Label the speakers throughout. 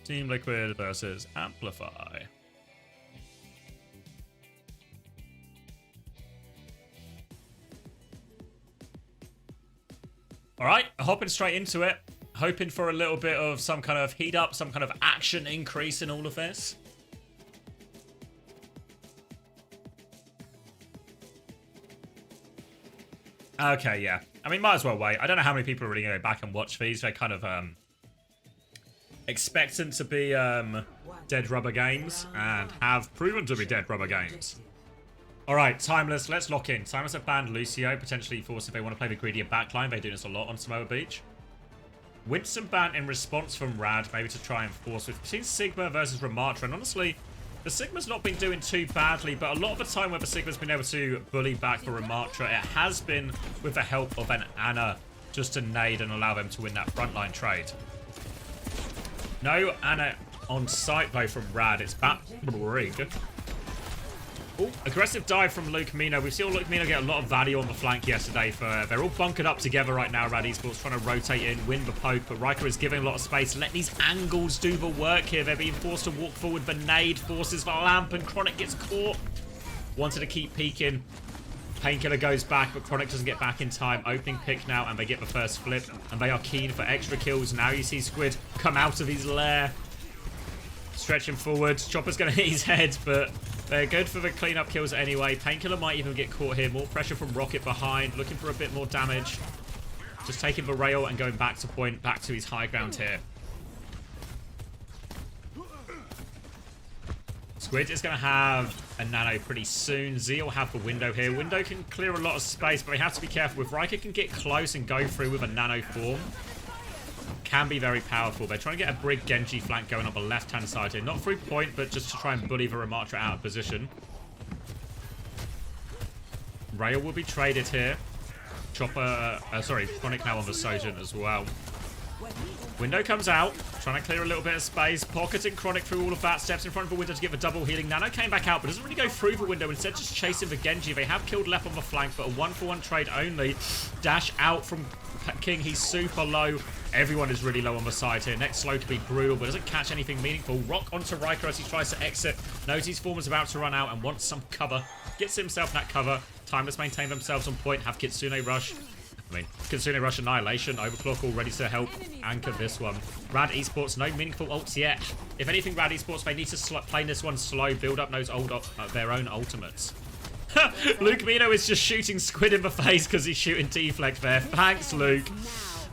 Speaker 1: Team Liquid versus Amplify. Alright, hopping straight into it. Hoping for a little bit of some kind of heat up, some kind of action increase in all of this. Okay, yeah. I mean, might as well wait. I don't know how many people are really going to go back and watch these. They're kind of expectant to be dead rubber games and have proven to be dead rubber games. Alright, Timeless, let's lock in. Timeless have banned Lucio, potentially forced if they want to play the greedier backline. They do this a lot on Samoa Beach. Winston ban in response from Rad, maybe to try and force. We've seen Sigma versus Ramatra, and honestly, the Sigma's not been doing too badly, but a lot of the time where the Sigma's been able to bully back for Ramatra, it has been with the help of an Ana just to nade and allow them to win that frontline trade. No Ana on site though from Rad, it's back rig. Ooh, aggressive dive from Luke Mino. We've seen Luke Mino get a lot of value on the flank yesterday. They're all bunkered up together right now, Rad Esports, trying to rotate in, win the poke, but Riker is giving a lot of space. Let these angles do the work here. They're being forced to walk forward. The nade forces the lamp, and Chronic gets caught. Wanted to keep peeking. Painkiller goes back, but Chronic doesn't get back in time. Opening pick now, and they get the first flip, and they are keen for extra kills. Now you see Squid come out of his lair. Stretching forward. Chopper's going to hit his head, but they're good for the cleanup kills anyway. Painkiller might even get caught here. More pressure from Rocket behind. Looking for a bit more damage. Just taking the rail and going back to point. Back to his high ground here. Squid is going to have a nano pretty soon. Z will have the window here. Window can clear a lot of space, but we have to be careful. If Riker can get close and go through with a nano form, can be very powerful. They're trying to get a Brig Genji flank going on the left-hand side here. Not through point, but just to try and bully the Ramatra out of position. Rail will be traded here. Chopper, Chronic now on the Sojourn as well. Window comes out, trying to clear a little bit of space. Pocketing Chronic through all of that. Steps in front of the window to get the double healing. Nano came back out, but doesn't really go through the window. Instead, just chasing the Genji. They have killed Lep on the flank, but a 1-for-1 trade only. Dash out from King. He's super low. Everyone is really low on the side here. Next slow could be brutal, but doesn't catch anything meaningful. Rock onto Riker as he tries to exit. Knows his form is about to run out and wants some cover. Gets himself that cover. Timeless maintain themselves on point. Have Kitsune Rush. Kitsune Rush Annihilation. Overclock all ready to help anchor this one. Rad Esports, no meaningful ults yet. If anything, Rad Esports, they need to play this one slow. Build up those their own ultimates. Luke Mino is just shooting Squid in the face because he's shooting deflect there. Thanks, Luke.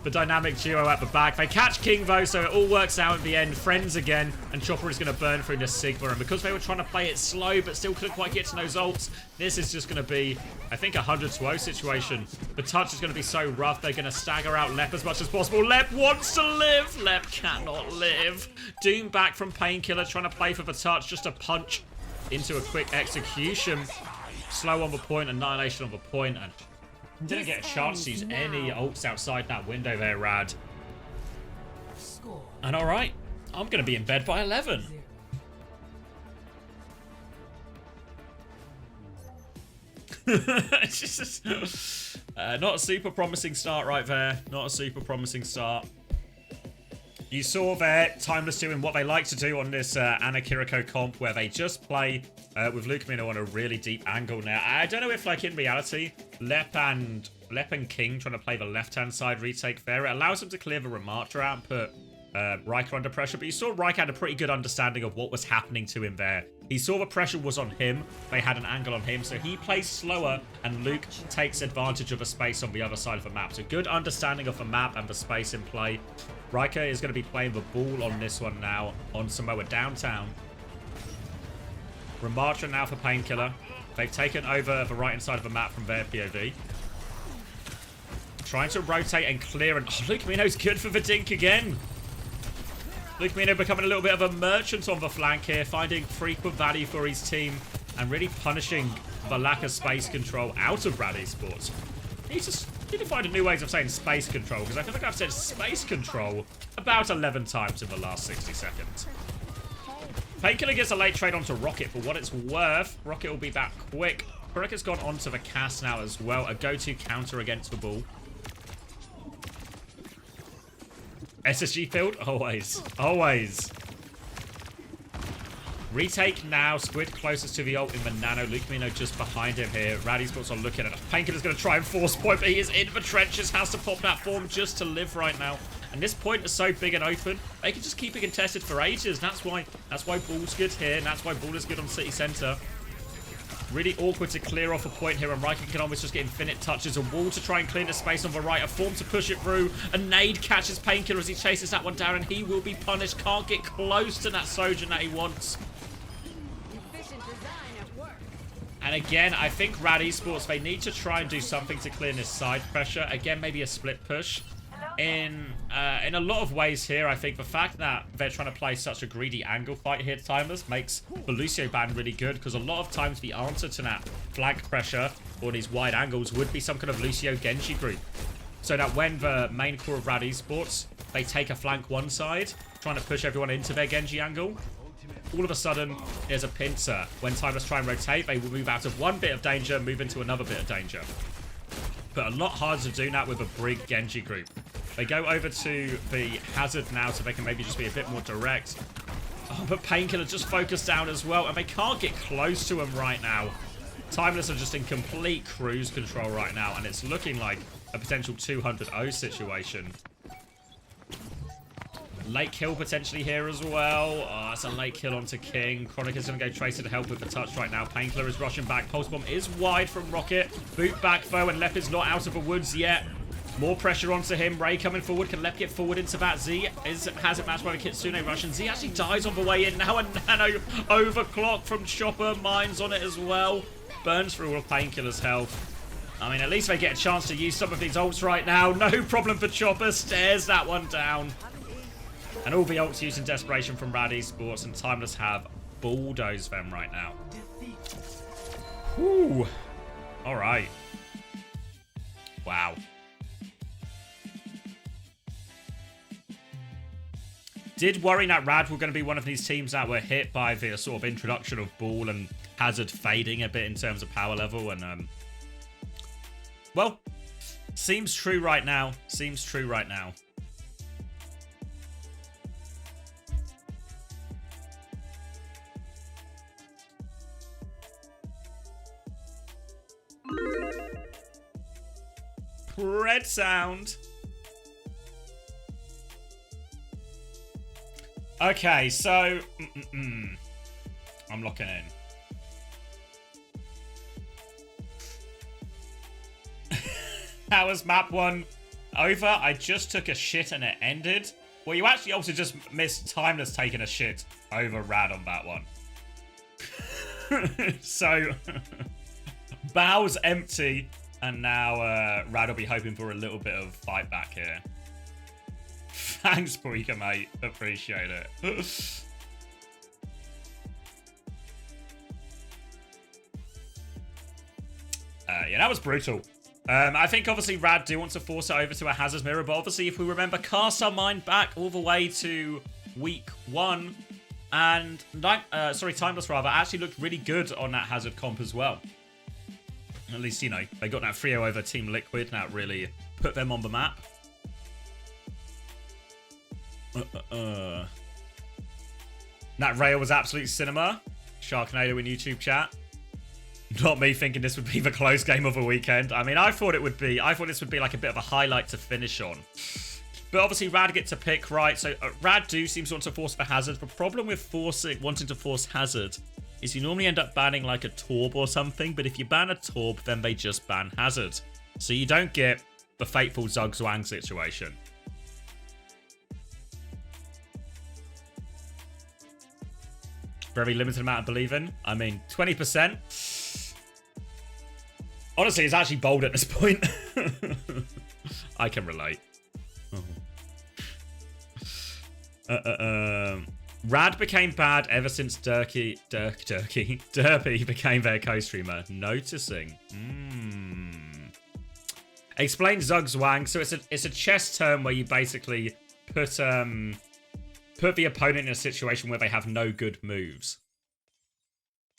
Speaker 1: The dynamic duo at the back. They catch King though, so it all works out in the end. Friends again, and Chopper is going to burn through the Sigma. And because they were trying to play it slow, but still couldn't quite get to those ults, this is just going to be, I think, a 100-0 situation. The touch is going to be so rough, they're going to stagger out Lep as much as possible. Lep wants to live. Lep cannot live. Doom back from Painkiller, trying to play for the touch, just a punch into a quick execution. Slow on the point, Annihilation on the point, and didn't get a chance to use any ults outside that window there, Rad. And alright, I'm going to be in bed by 11. It's just not a super promising start right there. Not a super promising start. You saw there Timeless doing what they like to do on this Ana Kiriko comp, where they just play with Luke Mino on a really deep angle now. I don't know if, like, in reality, Lep and King trying to play the left-hand side retake there, it allows them to clear the Ramatra out and put Riker under pressure. But you saw Riker had a pretty good understanding of what was happening to him there. He saw the pressure was on him. They had an angle on him, so he plays slower, and Luke takes advantage of the space on the other side of the map. So good understanding of the map and the space in play. Riker is going to be playing the ball on this one now on Samoa downtown. Ramatra now for Painkiller. They've taken over the right-hand side of the map from their POV. Trying to rotate and clear, and Luke Mino's good for the dink again. Luke Mino becoming a little bit of a merchant on the flank here, finding frequent value for his team and really punishing the lack of space control out of Rad Esports. He just need to find a new ways of saying space control, because I feel like I've said space control about 11 times in the last 60 seconds. Painkiller gets a late trade onto Rocket for what it's worth. Rocket will be back quick. Rocket's gone onto the cast now as well. A go-to counter against the ball. SSG field? Always. Always. Retake now. Squid closest to the ult in the nano. Lucamino just behind him here. Rad Esports are looking at it. Painkiller's going to try and force point, but he is in the trenches. Has to pop that form just to live right now. And this point is so big and open, they can just keep it contested for ages. That's why Ball's good here, and that's why Ball is good on City Centre. Really awkward to clear off a point here, and Riken can almost just get infinite touches. A wall to try and clear the space on the right, a form to push it through. A nade catches Painkiller as he chases that one down, and he will be punished. Can't get close to that Sojourn that he wants. And again, I think Rad Esports, they need to try and do something to clear this side pressure. Again, maybe a split push. In a lot of ways here, I think the fact that they're trying to play such a greedy angle fight here, Timeless, makes the Lucio ban really good, because a lot of times the answer to that flank pressure or these wide angles would be some kind of Lucio Genji group. So that when the main core of Rad Esports, they take a flank one side, trying to push everyone into their Genji angle, all of a sudden, there's a pincer. When Timeless try and rotate, they will move out of one bit of danger, move into another bit of danger. But a lot harder to do that with a brig Genji group. They go over to the Hazard now, so they can maybe just be a bit more direct. Oh, but Painkiller just focused down as well, and they can't get close to him right now. Timeless are just in complete cruise control right now, and it's looking like a potential 200-0 situation. Late kill potentially here as well. Oh, that's a late kill onto King. Chronic is going to go Tracer to help with the touch right now. Painkiller is rushing back. Pulse Bomb is wide from Rocket. Boot back though, and Lep is not out of the woods yet. More pressure onto him. Ray coming forward. Can Lep get forward into that? Z has it matched by the Kitsune Russian. Z actually dies on the way in. Now a nano overclock from Chopper. Mines on it as well. Burns through all of Painkiller's health. I mean, at least they get a chance to use some of these ults right now. No problem for Chopper. Stares that one down. And all the ults used in desperation from Rad Esports, and Timeless have bulldozed them right now. Whew. All right. Wow. Did worry that Rad were going to be one of these teams that were hit by the sort of introduction of Ball and Hazard fading a bit in terms of power level. And, well, seems true right now. Seems true right now. Red sound. Okay, so I'm locking in. How was map 1 over? I just took a shit and it ended. Well, you actually also just missed Timeless taking a shit over Rad on that one. So, Bow's empty. And now Rad will be hoping for a little bit of fight back here. Thanks, Breaker, mate. Appreciate it. Yeah, that was brutal. I think, obviously, Rad do want to force it over to a Hazard's Mirror. But, obviously, if we remember, cast our mind back all the way to week 1. And, Timeless, rather, actually looked really good on that Hazard comp as well. At least, you know, they got that 3-0 over Team Liquid. That really put them on the map. That rail was absolute cinema. Sharknado in YouTube chat. Not me thinking this would be the close game of the weekend. I mean, I thought this would be like a bit of a highlight to finish on. But obviously, Rad get to pick, right? So, Rad do seems to want to force the Hazard. The problem with wanting to force Hazard is you normally end up banning like a Torb or something, but if you ban a Torb, then they just ban Hazard. So you don't get the fateful Zugzwang situation. Very limited amount of believe in. I mean, 20%. Honestly, it's actually bold at this point. I can relate. Rad became bad ever since Derpy became their co-streamer. Noticing. Explain Zugzwang. So it's a chess term where you basically put the opponent in a situation where they have no good moves.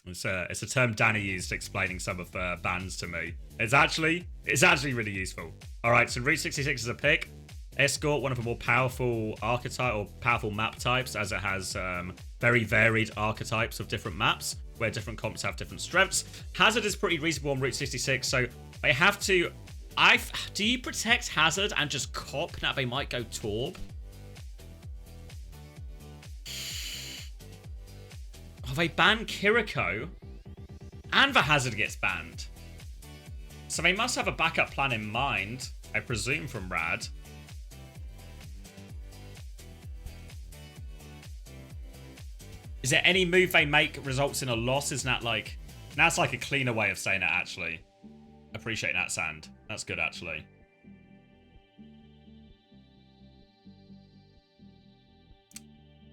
Speaker 1: It's a term Danny used explaining some of bans to me. It's actually really useful. All right, so Route 66 is a pick. Escort, one of the more powerful archetype or powerful map types, as it has very varied archetypes of different maps where different comps have different strengths. Hazard is pretty reasonable on Route 66, so they have to... do you protect Hazard and just cop? Now they might go Torb. Oh, they ban Kiriko and the Hazard gets banned. So they must have a backup plan in mind, I presume, from Rad. Is there any move they make results in a loss? Isn't that like... That's like a cleaner way of saying it, actually. Appreciate that, Sand. That's good, actually.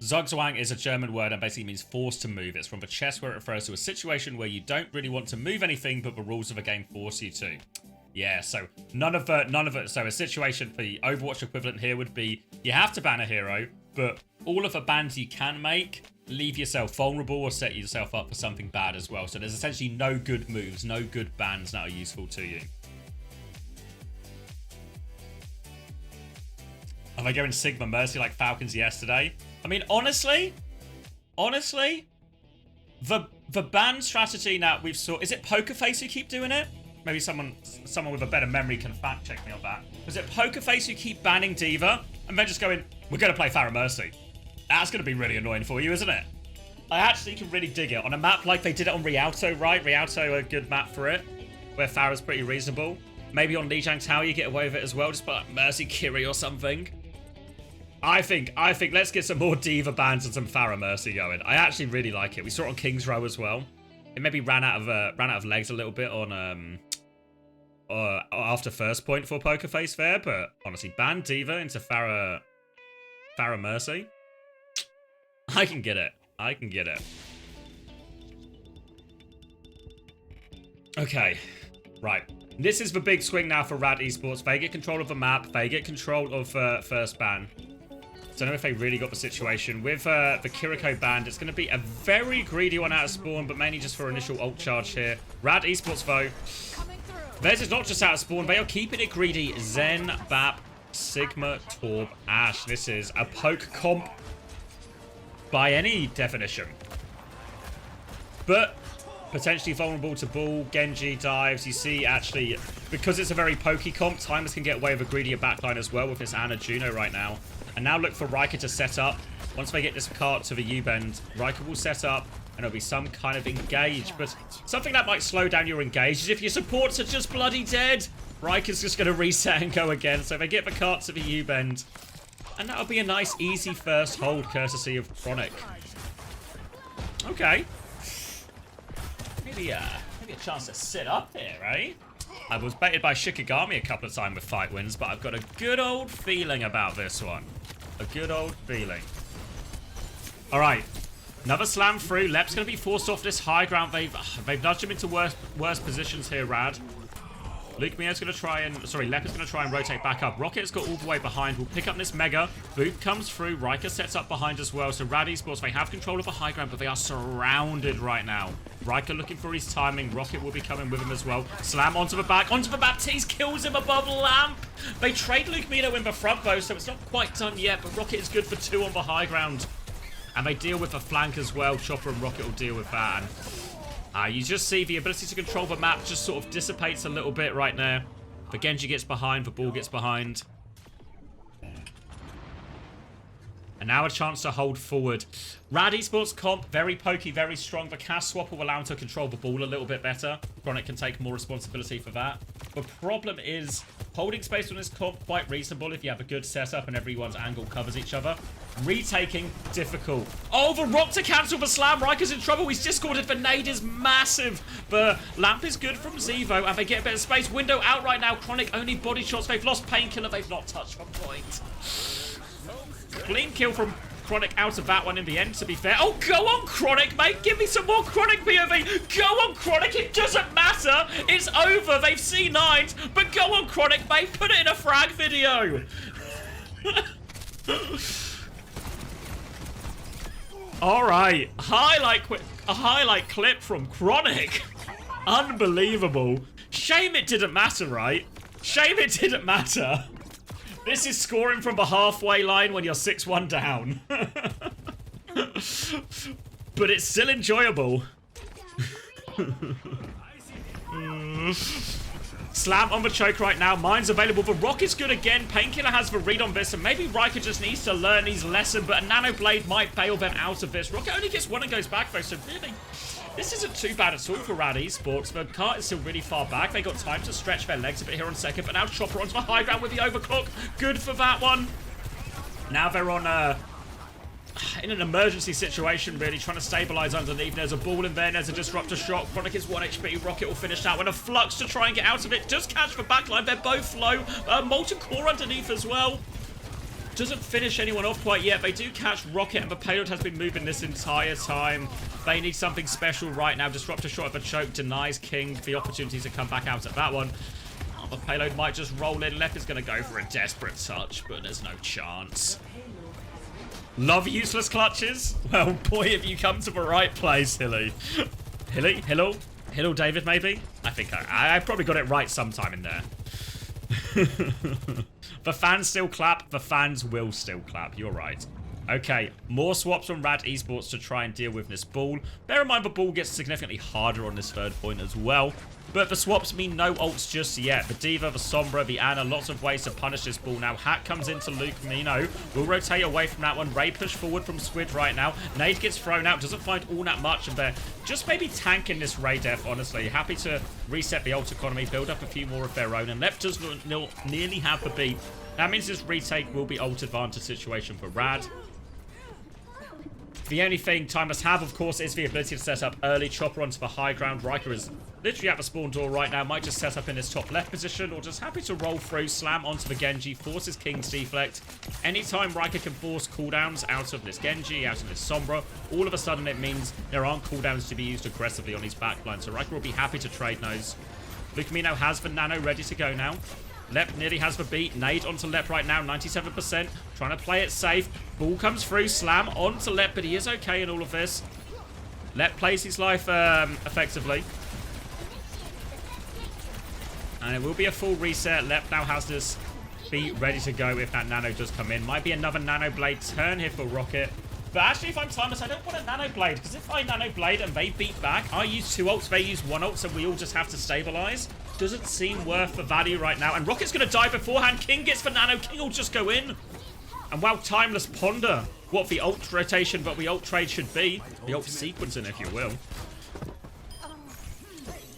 Speaker 1: Zugzwang is a German word and basically means forced to move. It's from the chess where it refers to a situation where you don't really want to move anything, but the rules of the game force you to. Yeah, so none of it. So a situation for the Overwatch equivalent here would be you have to ban a hero, but all of the bans you can make leave yourself vulnerable or set yourself up for something bad as well. So there's essentially no good moves, no good bans that are useful to you. Am I going Sigma Mercy like Falcons yesterday? I mean, honestly, the ban strategy now we've saw... Is it Pokerface who keep doing it? Maybe someone with a better memory can fact check me on that. Was it Pokerface who keep banning D.Va and then just going, we're going to play Pharah Mercy? That's going to be really annoying for you, isn't it? I actually can really dig it. On a map like they did it on Rialto, right? Rialto, a good map for it, where Pharah's pretty reasonable. Maybe on Lijiang Tower you get away with it as well, just put like Mercy Kiri or something. I think let's get some more D.Va bans and some Pharah Mercy going. I actually really like it. We saw it on King's Row as well. It maybe ran out of legs a little bit on after first point for Pokerface there, but honestly, ban D.Va into Pharah Mercy. I can get it. I can get it. Okay, right. This is the big swing now for Rad Esports. They get control of the map. They get control of first ban. Don't know if they really got the situation. With the Kiriko band, it's going to be a very greedy one out of spawn, but mainly just for initial ult charge here. Rad Esports, though. Theirs is not just out of spawn. They are keeping it greedy. Zen, Bap, Sigma, Torb, Ash. This is a poke comp by any definition. But potentially vulnerable to Bull, Genji, dives. You see, actually, because it's a very pokey comp, Timers can get away with a greedier backline as well with this Ana Juno right now. And now look for Riker to set up. Once they get this cart to the U-bend, Riker will set up and there'll be some kind of engage. But something that might slow down your engage is if your supports are just bloody dead. Riker's just going to reset and go again. So they get the cart to the U-bend. And that'll be a nice, easy first hold, courtesy of Chronic. Okay. Maybe a chance to sit up here, eh? I was baited by Shikigami a couple of times with fight wins, but I've got a good old feeling about this one. A good old feeling. All right. Another slam through. Lep's going to be forced off this high ground. They've nudged him into worse positions here, Rad. Luke Mia's going to try and... Sorry, Lep is going to try and rotate back up. Rocket's got all the way behind. We'll pick up this Mega. Boot comes through. Riker sets up behind as well. So Rad Esports, they have control of the high ground, but they are surrounded right now. Riker looking for his timing. Rocket will be coming with him as well. Slam onto the back. Onto the Baptiste. Kills him above Lamp. They trade Luke Mino in the front, though, so it's not quite done yet. But Rocket is good for 2 on the high ground. And they deal with the flank as well. Chopper and Rocket will deal with that. And you just see the ability to control the map just sort of dissipates a little bit right now. The Genji gets behind, the Ball gets behind. And now a chance to hold forward. Rad Esports comp, very pokey, very strong. The cast swap will allow him to control the ball a little bit better. Chronic can take more responsibility for that. The problem is holding space on this comp, quite reasonable if you have a good setup and everyone's angle covers each other. Retaking, difficult. Oh, the rock to cancel the slam. Riker's in trouble. He's discorded. The nade is massive. The lamp is good from Zevo, and they get a bit of space. Window out right now. Chronic only body shots. They've lost Painkiller. They've not touched the point. Clean kill from Chronic out of that one in the end, to be fair. Oh, go on, Chronic, mate. Give me some more Chronic POV. Go on, Chronic. It doesn't matter. It's over. They've C9'd. But go on, Chronic, mate. Put it in a frag video. All right. A highlight clip from Chronic. Unbelievable. Shame it didn't matter, right? Shame it didn't matter. This is scoring from the halfway line when you're 6-1 down. But it's still enjoyable. Slam on the choke right now. Mine's available. The Rocket's good again. Painkiller has the read on this, and maybe Riker just needs to learn his lesson, but a Nano Blade might bail them out of this. Rocket only gets one and goes back, though, so really, this isn't too bad at all for Rad Esports. The cart is still really far back. They got time to stretch their legs a bit here on second, but now Chopper onto the high ground with the overclock. Good for that one. Now they're on in an emergency situation, really, trying to stabilize underneath. There's a ball in there, there's a disruptor shot. Chronic is 1 HP, Rocket will finish that one. A flux to try and get out of it. Does catch the backline, they're both low. Molten Core underneath as well. Doesn't finish anyone off quite yet. They do catch Rocket, and the payload has been moving this entire time. They need something special right now. Disruptor shot of a choke denies King the opportunity to come back out at that one. The payload might just roll in. Left is going to go for a desperate touch, but there's no chance. Love useless clutches? Well, boy, have you come to the right place, Hilly. Hilly? Hillo David, maybe? I think I probably got it right sometime in there. The fans still clap. The fans will still clap. You're right. Okay, more swaps from Rad Esports to try and deal with this ball. Bear in mind the ball gets significantly harder on this third point as well. But the swaps mean no ults just yet. The Diva, the Sombra, the Ana, lots of ways to punish this ball now. Hack comes into Luke Mino. Will rotate away from that one. Ray push forward from Squid right now. Nade gets thrown out. Doesn't find all that much. And they're just maybe tanking this Ray def, honestly. Happy to reset the ult economy, build up a few more of their own. And Left does nearly have the beat. That means this retake will be ult advantage situation for Rad. The only thing Timeless have, of course, is the ability to set up early. Chopper onto the high ground. Riker is literally at the spawn door right now. Might just set up in his top left position, or just happy to roll through. Slam onto the Genji. Forces King's deflect. Anytime Riker can force cooldowns out of this Genji, out of this Sombra, all of a sudden it means there aren't cooldowns to be used aggressively on his backline. So Riker will be happy to trade those. Lucamino has the Nano ready to go now. Lep nearly has the beat. Nade onto Lep right now, 97%. Trying to play it safe. Ball comes through. Slam onto Lep, but he is okay in all of this. Lep plays his life effectively. And it will be a full reset. Lep now has this beat ready to go if that Nano does come in. Might be another Nano Blade turn here for Rocket. But actually, if I'm Timeless, I don't want a Nano Blade, because if I Nano Blade and they beat back, I use 2 ults, they use 1 ult, so we all just have to stabilize. Doesn't seem worth the value right now. And Rocket's going to die beforehand. King gets the Nano. King will just go in. And wow, Timeless ponder what the ult rotation, but the ult trade should be. The ult sequencing, if you will.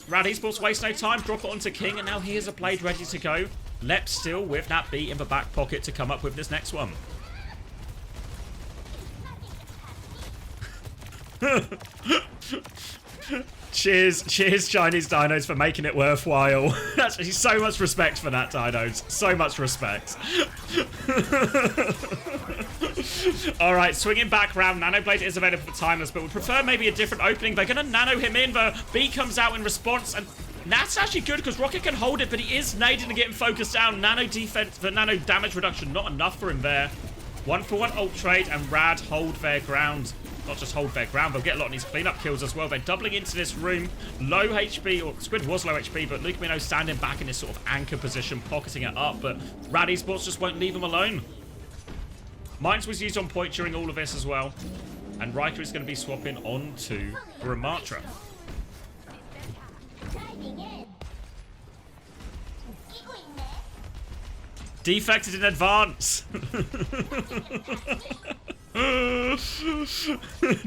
Speaker 1: Rad Esports waste no time. Drop it onto King, and now here's a Blade ready to go. Lep still with that beat in the back pocket to come up with this next one. Cheers, Chinese Dinos, for making it worthwhile. Actually, so much respect for that, Dinos. So much respect. Alright, swinging back round. Nanoblade is available for Timeless, but would prefer maybe a different opening. They're going to nano him in. The B comes out in response, and that's actually good because Rocket can hold it, but he is nading to get him focused down. Nano defense, the nano damage reduction, not enough for him there. 1-for-1 ult trade, and Rad hold their ground. Not just hold their ground, they'll get a lot of these cleanup kills as well. They're doubling into this room. Low HP, or Squid was low HP, but Luke Mino standing back in this sort of anchor position, pocketing it up, but Rad Esports just won't leave him alone. Mines was used on point during all of this as well. And Riker is going to be swapping on to Ramatra. Defected in advance.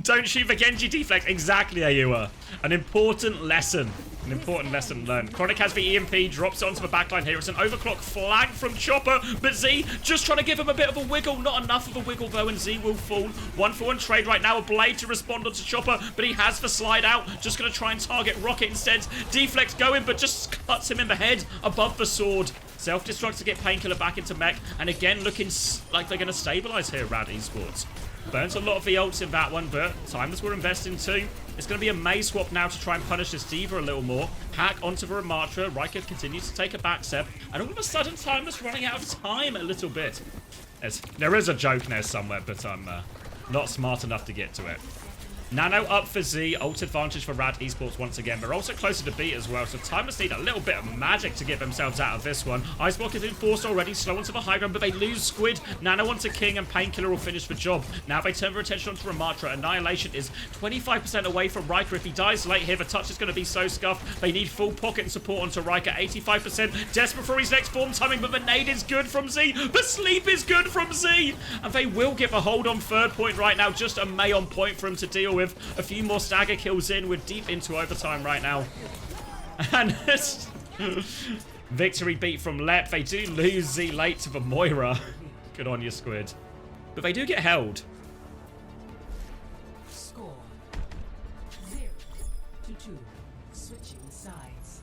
Speaker 1: Don't shoot the Genji deflect. Exactly, Ayua. An important lesson. An important lesson learned. Chronic has the EMP, drops it onto the backline here. It's an overclock flank from Chopper, but Z just trying to give him a bit of a wiggle. Not enough of a wiggle, though, and Z will fall. 1-for-1 trade right now. A Blade to respond onto Chopper, but he has the slide out. Just going to try and target Rocket instead. Deflect going, but just cuts him in the head above the sword. Self-destruct to get Painkiller back into mech, and again looking like they're going to stabilize here, Rad Esports. Burns a lot of the ults in that one, but Timeless we're investing too. It's going to be a May swap now to try and punish this Diva a little more. Hack onto the Ramatra. Riker continues to take a back step, and all of a sudden Timeless running out of time a little bit. There is a joke there somewhere, but I'm not smart enough to get to it. Nano up for Z, ult advantage for Rad Esports once again. They're also closer to beat as well, so Timeless need a little bit of magic to get themselves out of this one. Iceblock is enforced already, slow onto the high ground, but they lose Squid. Nano onto King, and Painkiller will finish the job. Now they turn their attention onto Ramatra. Annihilation is 25% away from Riker. If he dies late here, the touch is going to be so scuffed. They need full pocket and support onto Riker, 85%. Desperate for his next form timing, but the nade is good from Z. The sleep is good from Z. And they will get the hold on third point right now. Just a May on point for him to deal with. A few more stagger kills in. We're deep into overtime right now. And victory beat from Lep. They do lose Z late to the Moira. Good on you, Squid. But they do get held.
Speaker 2: Score 0-2. Switching sides.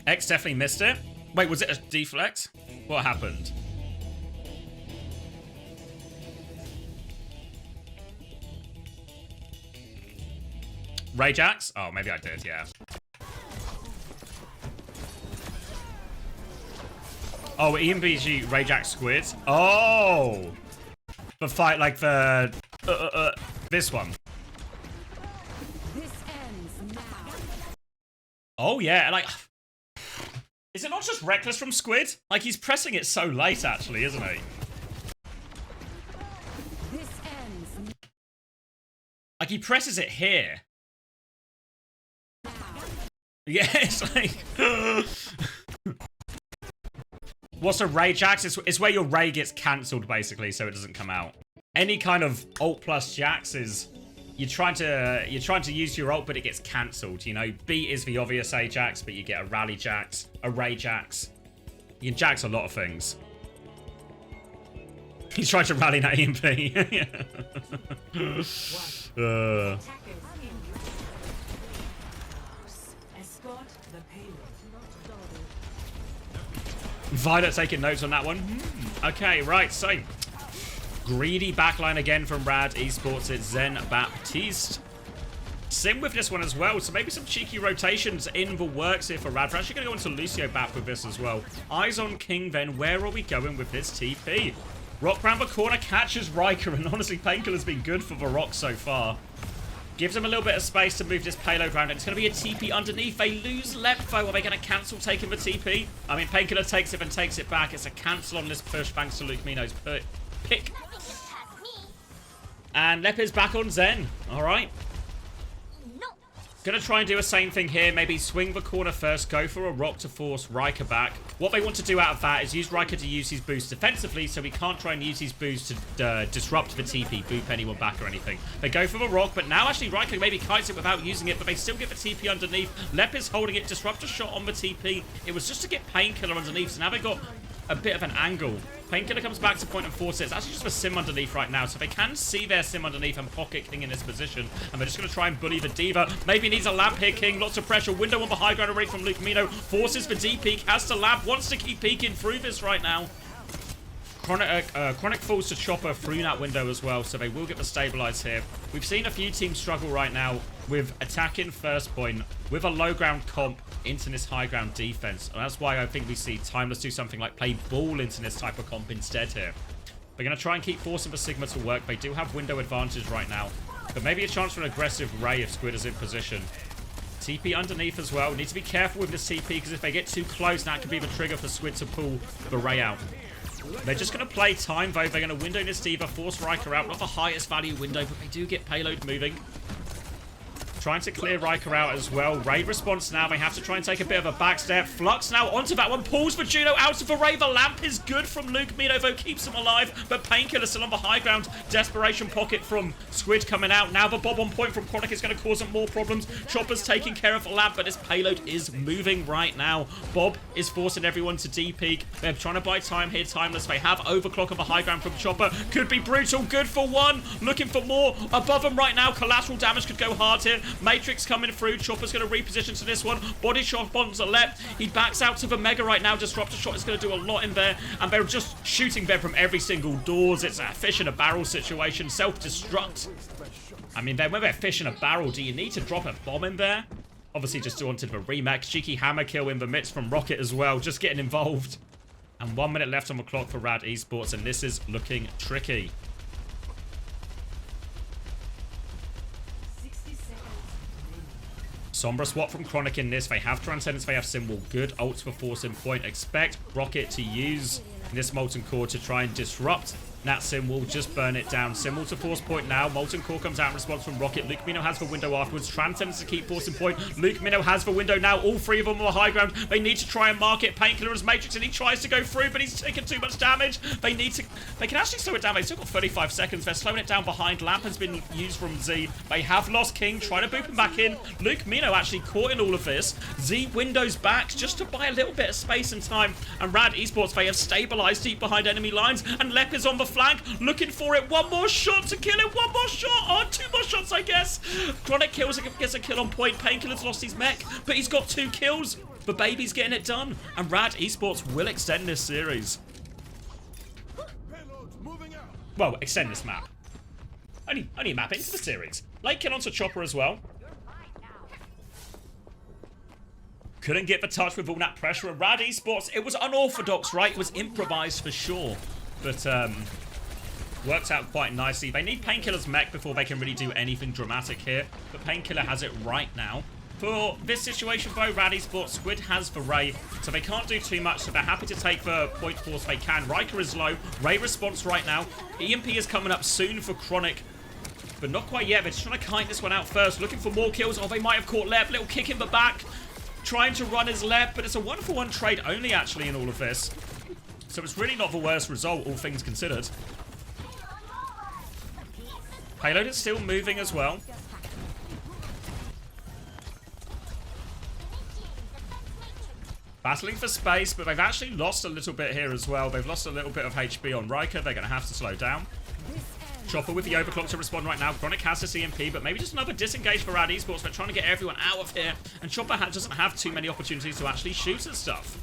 Speaker 1: X definitely missed it. Wait, was it a deflect? What happened? Rajax? Oh, maybe I did, yeah. Oh, EMBG Rajax Squid. Oh! The fight, like the... this one.
Speaker 2: This ends now.
Speaker 1: Oh, yeah, like... Is it not just reckless from Squid? Like, he's pressing it so late, actually, isn't he?
Speaker 2: This ends.
Speaker 1: Like, he presses it here. Yeah, it's like... What's a Ray Jax? It's where your Ray gets cancelled, basically, so it doesn't come out. Any kind of ult plus Jax is... You're trying to use your ult, but it gets cancelled. You know, beat is the obvious Ajax, but you get a rally Jax, a Ray Jax. You can Jax a lot of things. He's trying to rally that EMP. Violet taking notes on that one. Okay, right, so greedy backline again from Rad Esports. It's Zen Baptiste. Sim with this one as well, so maybe some cheeky rotations in the works here for Rad. We're actually going to go into Lucio back with this as well. Eyes on King then. Where are we going with this TP? Rock round the corner, catches Riker, and honestly, Painkiller's been good for the Rock so far. Gives him a little bit of space to move this payload around. It's going to be a TP underneath. They lose Lepfo. Are they going to cancel taking the TP? I mean, Painkiller takes it and takes it back. It's a cancel on this push thanks to Luke Mino's pick. And Lep is back on Zen. All right. Gonna try and do the same thing here. Maybe swing the corner first. Go for a rock to force Riker back. What they want to do out of that is use Riker to use his boost defensively, so he can't try and use his boost to disrupt the TP, boop anyone back or anything. They go for the rock, but now actually Riker maybe kites it without using it, but they still get the TP underneath. Lep is holding it. Disrupt a shot on the TP. It was just to get Painkiller underneath, so now they got a bit of an angle. Painkiller comes back to point and force it. It's actually just a sim underneath right now, so they can see their sim underneath and pocket King in this position, and they're just going to try and bully the Diva. Maybe needs a lamp here, King. Lots of pressure. Window on the high ground already from Luke Mino. Forces the D peek. Has to lamp. Wants to keep peeking through this right now. Chronic falls to Chopper through that window as well, so they will get the stabilize here. We've seen a few teams struggle right now with attacking first point with a low ground comp into this high ground defense. And that's why I think we see Timeless do something like play ball into this type of comp instead here. They're going to try and keep forcing the Sigma to work. They do have window advantage right now, but maybe a chance for an aggressive Ray if Squid is in position. TP underneath as well. Need to be careful with this TP, because if they get too close, that could be the trigger for Squid to pull the Ray out. They're just going to play time, though. They're going to window this Diva, force Riker out. Not the highest value window, but they do get payload moving. Trying to clear Riker out as well. Raid response now. They have to try and take a bit of a back step. Flux now onto that one. Pulls for Juno out of the Ray. The lamp is good from Luke Mino, though. Keeps him alive. But Painkiller still on the high ground. Desperation pocket from Squid coming out. Now the Bob on point from Chronic is going to cause them more problems. Chopper's taking care of the lamp, but his payload is moving right now. Bob is forcing everyone to D-peak. They're trying to buy time here. Timeless. They have overclock on the high ground from Chopper. Could be brutal. Good for one. Looking for more. Above him right now. Collateral damage could go hard here. Matrix coming through. Chopper's going to reposition to this one. Body shot on the left. He backs out to the Mega right now. Disruptor shot is going to do a lot in there. And they're just shooting there from every single doors. It's a fish in a barrel situation. Self-destruct. I mean, when they're fish in a barrel, do you need to drop a bomb in there? Obviously, just wanted the remake. Cheeky hammer kill in the midst from Rocket as well. Just getting involved. And 1 minute left on the clock for Rad Esports, and this is looking tricky.
Speaker 2: 60 seconds.
Speaker 1: Sombra swap from Chronic in this. They have Transcendence, they have Symbol. Good ults for forcing point. Expect Rocket to use this Molten Core to try and disrupt that Symbol. Just burn it down. Symbol to force point now. Molten Core comes out in response from Rocket. Luke Mino has the window afterwards. Transcendence to keep forcing point. Luke Mino has the window now. All three of them are high ground. They need to try and mark it. Painkiller is Matrix and he tries to go through, but he's taking too much damage. They can actually slow it down. They've still got 35 seconds. They're slowing it down behind. Lamp has been used from Z. They have lost King. Try to boop him back in. Luke Mino actually caught in all of this. Z windows back just to buy a little bit of space and time. And Rad Esports, they have stabilized deep behind enemy lines. And Lep is on the flank, looking for it. One more shot to kill it. One more shot. Oh, two more shots, I guess. Chronic gets a kill on point. Painkiller's lost his mech, but he's got 2 kills. The baby's getting it done. And Rad Esports will extend this series. Well, extend this map. Only a map into the series. Late kill onto Chopper as well. Couldn't get the touch with all that pressure. And Rad Esports, it was unorthodox, right? It was improvised for sure. But, works out quite nicely. They need Painkiller's mech before they can really do anything dramatic here. But Painkiller has it right now. For this situation, though, Rad Esports, Squid has the Ray, so they can't do too much, so they're happy to take the point force they can. Riker is low. Ray response right now. EMP is coming up soon for Chronic, but not quite yet. They're just trying to kite this one out first, looking for more kills. Oh, they might have caught Lep. Little kick in the back. Trying to run his Lep, but it's a 1-for-1 trade only, actually, in all of this. So it's really not the worst result, all things considered. Payload is still moving as well. Battling for space, but they've actually lost a little bit here as well. They've lost a little bit of HP on Riker. They're going to have to slow down. Chopper with the overclock to respond right now. Chronic has the CMP, but maybe just another disengage for Rad Esports. They're trying to get everyone out of here. And Chopper doesn't have too many opportunities to actually shoot at stuff.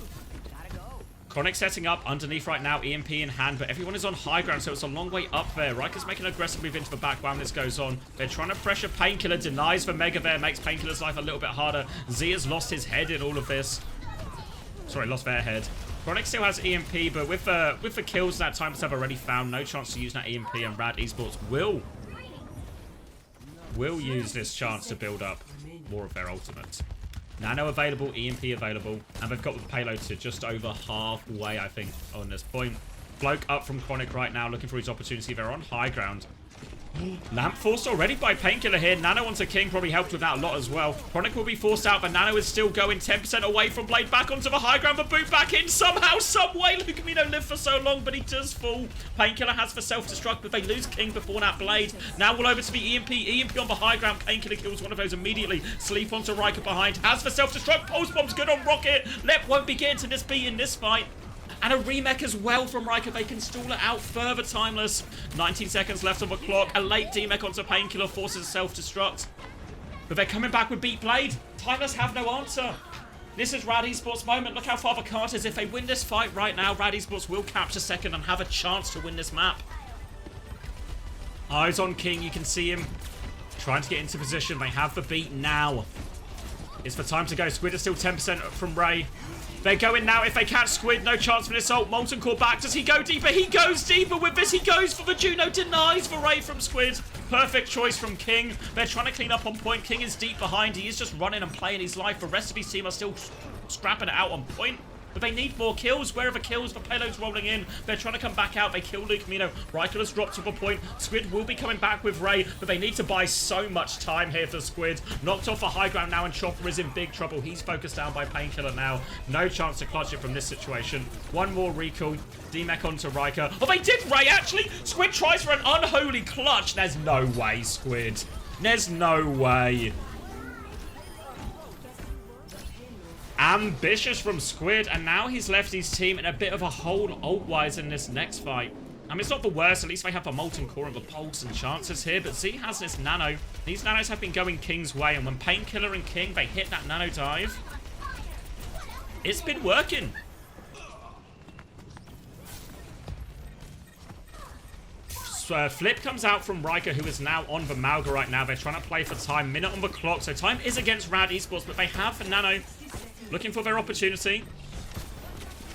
Speaker 1: Chronic setting up underneath right now, EMP in hand, but everyone is on high ground, so it's a long way up there. Riker's making an aggressive move into the back while this goes on. They're trying to pressure Painkiller, denies the Mega there, makes Painkiller's life a little bit harder. Z has lost his head in all of this. Sorry, lost their head. Chronic still has EMP, but with the kills that Timeless have already found, no chance to use that EMP, and Rad Esports will use this chance to build up more of their ultimate. Nano available, EMP available, and they've got the payload to just over halfway, I think, on this point. Bloke up from Chronic right now, looking for his opportunity. They're on high ground. Lamp forced already by Painkiller here. Nano onto King probably helped with that a lot as well. Chronic will be forced out, but Nano is still going 10% away from Blade. Back onto the high ground, but boot back in somehow, some way. Luke Mino lived for so long, but he does fall. Painkiller has for self-destruct, but they lose King before that Blade. Now we'll over to the EMP. EMP on the high ground. Painkiller kills one of those immediately. Sleep onto Riker behind. Has for self-destruct. Pulse bomb's good on Rocket. Lep won't be getting to this beat in this fight. And a remake as well from Riker. They can stall it out further. Timeless. 19 seconds left on the clock. A late D-Mech onto Painkiller forces self-destruct. But they're coming back with Beat Blade. Timeless have no answer. This is Rad Esports' moment. Look how far the cart is. If they win this fight right now, Rad Esports will capture second and have a chance to win this map. Eyes on King. You can see him trying to get into position. They have the beat now. It's the time to go. Squid is still 10% from Ray. They're going now. If they catch Squid, no chance for this ult. Molten Core back. Does he go deeper? He goes deeper with this. He goes for the Juno. Denies the Ray from Squid. Perfect choice from King. They're trying to clean up on point. King is deep behind. He is just running and playing his life. The rest of his team are still scrapping it out on point. But they need more kills. Where are the kills? The payload's rolling in. They're trying to come back out. They kill Luke Mino. Riker has dropped to a point. Squid will be coming back with Ray, but they need to buy so much time here for Squid. Knocked off the high ground now, and Chopper is in big trouble. He's focused down by Painkiller now. No chance to clutch it from this situation. One more recall. D-Mech onto Riker. Oh, they did Ray, actually! Squid tries for an unholy clutch. There's no way, Squid. There's no way. Ambitious from Squid, and now he's left his team in a bit of a hole ult-wise in this next fight. I mean, it's not the worst. At least they have the Molten Core and the Pulse and chances here, but Z has this Nano. These Nanos have been going King's way, and when Painkiller and King, they hit that Nano dive, it's been working. Flip comes out from Riker, who is now on the Malga right now. They're trying to play for time. Minute on the clock, so time is against Rad Esports, but they have the Nano. Looking for their opportunity.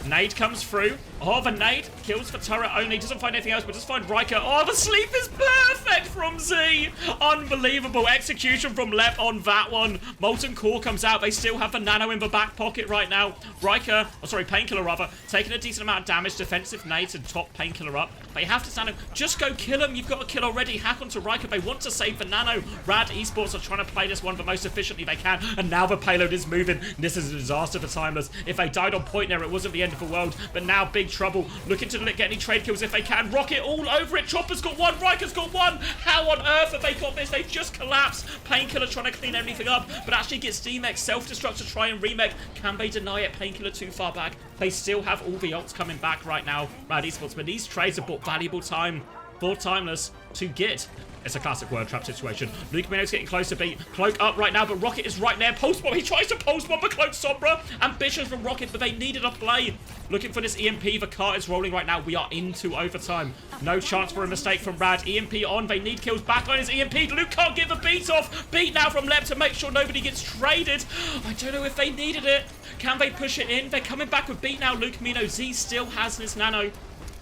Speaker 1: Nade comes through. Oh, the nade kills for turret only. Doesn't find anything else, but does find Riker. Oh, the sleep is perfect from Z. Unbelievable execution from Lep on that one. Molten Core comes out. They still have the nano in the back pocket right now. Riker, oh, sorry, Painkiller rather, taking a decent amount of damage. Defensive nades and top Painkiller up. They have to stand him. Just go kill him. You've got a kill already. Hack onto Riker. They want to save the nano. Rad Esports are trying to play this one the most efficiently they can. And now the payload is moving. This is a disaster for Timeless. If they died on point there, it wasn't the end of the world. But now big trouble. Looking to get any trade kills if they can. Rocket all over it. Chopper's got one. Riker's got one. How on earth have they got this? They've just collapsed. Painkiller trying to clean everything up. But actually gets DMEX. Self-destruct to try and remake. Can they deny it? Painkiller too far back. They still have all the ults coming back right now. Rad Esports. But these trades have bought valuable time for Timeless to get. It's a classic word trap situation. Luke Mino's getting close to beat. Cloak up right now, but Rocket is right there. Post bomb. He tries to post bomb, but Cloak Sombra. Ambitions from Rocket, but they needed a play. Looking for this EMP. The cart is rolling right now. We are into overtime. No chance for a mistake from Rad. EMP on. They need kills. Backline is EMP. Luke can't get the beat off. Beat now from Lep to make sure nobody gets traded. I don't know if they needed it. Can they push it in? They're coming back with beat now. Luke Mino. Z still has his nano.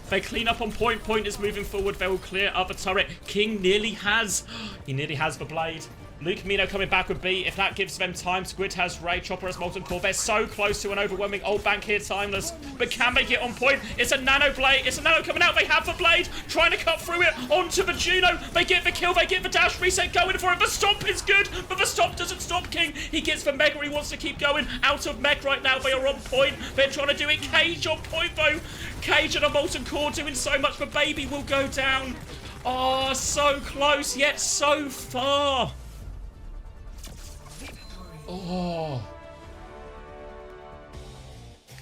Speaker 1: They clean up on point. Point is moving forward. They will clear up a turret. King nearly has. He nearly has the blade. Luke Mino coming back with B. If that gives them time, Squid has Ray, Chopper has Molten Core. They're so close to an overwhelming old bank here, Timeless. But can they get on point? It's a nano blade. It's a nano coming out. They have the blade. Trying to cut through it. Onto the Juno. They get the kill. They get the dash. Reset going for it. The stomp is good. But the stomp doesn't stop King. He gets the mega. He wants to keep going. Out of mech right now. They are on point. They're trying to do it. Cage on point though. Cage and a Molten Core doing so much. The baby will go down. Oh, so close yet so far. Oh.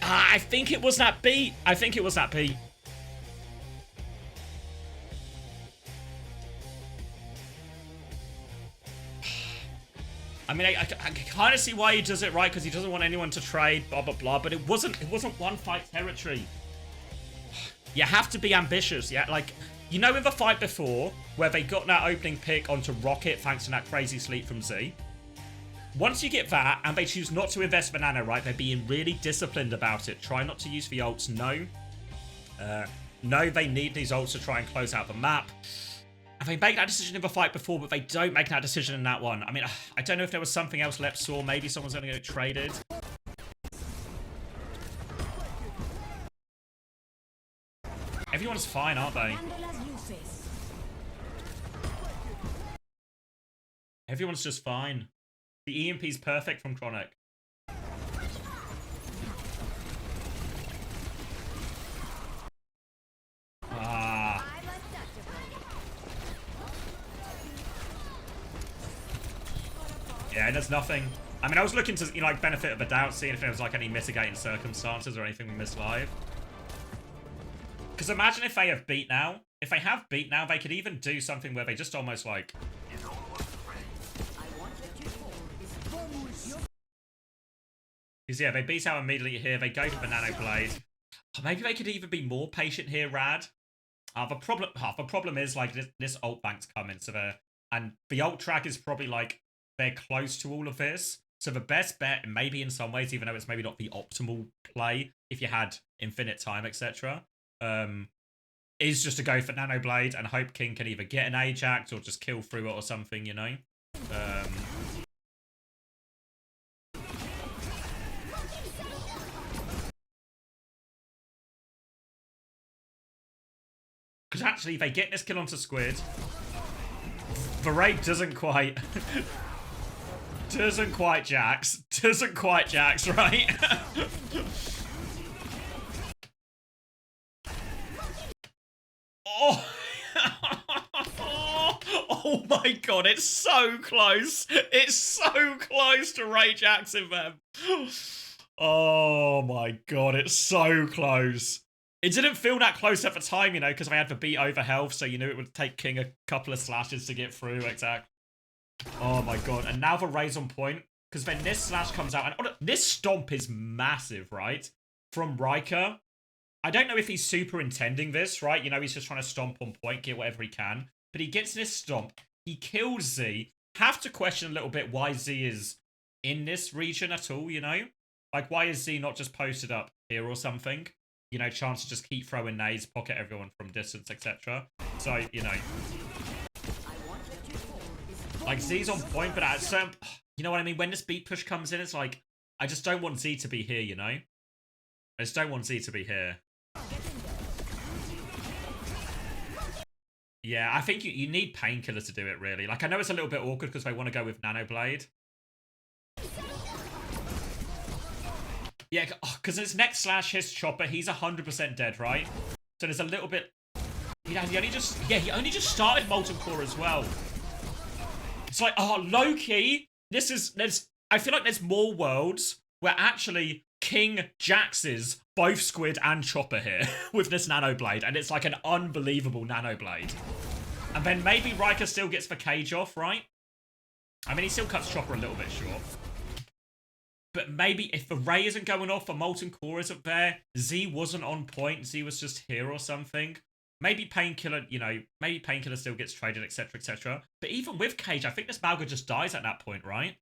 Speaker 1: I think it was that beat. I think it was that beat. I mean, I kind of see why he does it, right? Because he doesn't want anyone to trade, blah, blah, blah. But it wasn't one fight territory. You have to be ambitious, yeah? Like, you know in the fight before, where they got that opening pick onto Rocket thanks to that crazy sleep from Z? Once you get that, and they choose not to invest the nano, right, they're being really disciplined about it. Try not to use the ults, no. No, they need these ults to try and close out the map. And they make that decision in the fight before, but they don't make that decision in that one. I mean, I don't know if there was something else Lep saw. Maybe someone's going to get traded. Everyone's fine, aren't they? Everyone's just fine. The EMP's perfect from Chronic. Ah. Yeah, there's nothing. I mean, I was looking to, you know, like, benefit of the doubt, seeing if there was, like, any mitigating circumstances or anything we missed live. Because imagine if they have beat now. If they have beat now, they could even do something where they just almost, like... Because, yeah, they beat out immediately here. They go for the Nano Blade. Maybe they could even be more patient here, Rad. The problem is, like, this ult bank's coming. So and the ult track is probably, like, they're close to all of this. So the best bet, maybe in some ways, even though it's maybe not the optimal play, if you had infinite time, etc., is just to go for Nano Blade and hope King can either get an Ajax or just kill through it or something, you know? Because actually, if they get this kill onto Squid, the raid doesn't quite... doesn't quite Jax, right? Oh! Oh my god, it's so close. It's so close to Rage Axing them. Oh my god, it's so close. It didn't feel that close at the time, you know, because I had the beat over health, so you knew it would take King a couple of slashes to get through, exactly. Oh my god, and now the raise on point, because then this slash comes out, and this stomp is massive, right? From Riker. I don't know if he's super intending this, right? You know, he's just trying to stomp on point, get whatever he can. But he gets this stomp. He kills Z. Have to question a little bit why Z is in this region at all, you know? Like, why is Z not just posted up? here or something. You know, chance to just keep throwing nades, pocket everyone from distance, etc. So, you know. Like, Z's on point, but at certain... You know what I mean? When this beat push comes in, it's like, I just don't want Z to be here, you know? I just don't want Z to be here. Yeah, I think you need Painkiller to do it, really. Like, I know it's a little bit awkward because they want to go with Nanoblade. Yeah, because his next slash hits Chopper, he's 100% dead, right? So there's a little bit... he only just started Molten Core as well. It's like, oh, low-key, I feel like there's more worlds where actually King Jax's both Squid and Chopper here with this Nanoblade, and it's like an unbelievable Nanoblade. And then maybe Riker still gets the cage off, right? I mean, he still cuts Chopper a little bit short. But maybe if the Ray isn't going off, the Molten Core isn't there, Z wasn't on point, Z was just here or something. Maybe Painkiller, you know, maybe Painkiller still gets traded, etc., etc. But even with Cage, I think this Balga just dies at that point, right?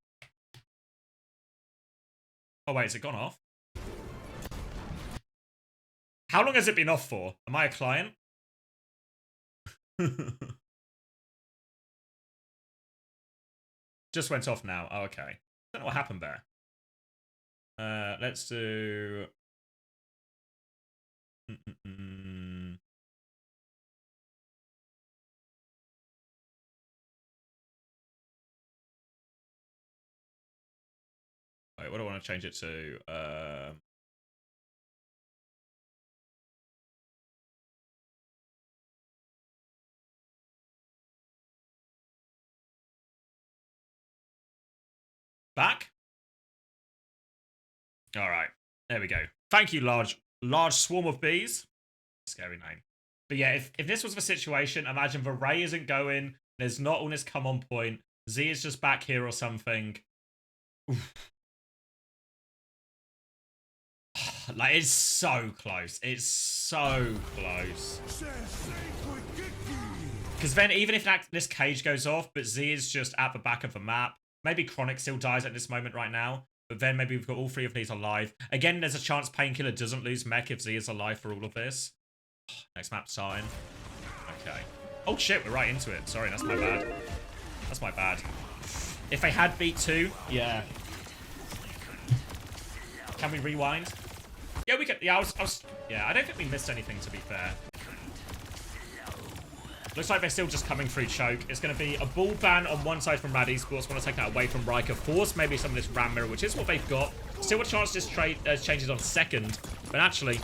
Speaker 1: Oh, wait, has it gone off? How long has it been off for? Am I a client? Just went off now. Oh, okay. Don't know what happened there. Let's do... Wait, what do I want to change it to? Back? All right, there we go. Thank you, large swarm of bees. Scary name. But yeah, if this was the situation, imagine the Ray isn't going, there's not on this come on point, Z is just back here or something. Oof. Like, it's so close. It's so close. Because then, even if this cage goes off, but Z is just at the back of the map, maybe Chronic still dies at this moment right now, but then maybe we've got all three of these alive. Again, there's a chance Painkiller doesn't lose mech if Z is alive for all of this. Next map, sign. Okay. Oh shit, we're right into it. Sorry, that's my bad. That's my bad. If they had beat 2, yeah. Can we rewind? Yeah, we could. Yeah, yeah, I don't think we missed anything, to be fair. Looks like they're still just coming through choke. It's going to be a ball ban on one side from Rad Esports. Want to take that away from Riker. Force maybe some of this Ram Mirror, which is what they've got. Still a chance this trade changes on second. But actually,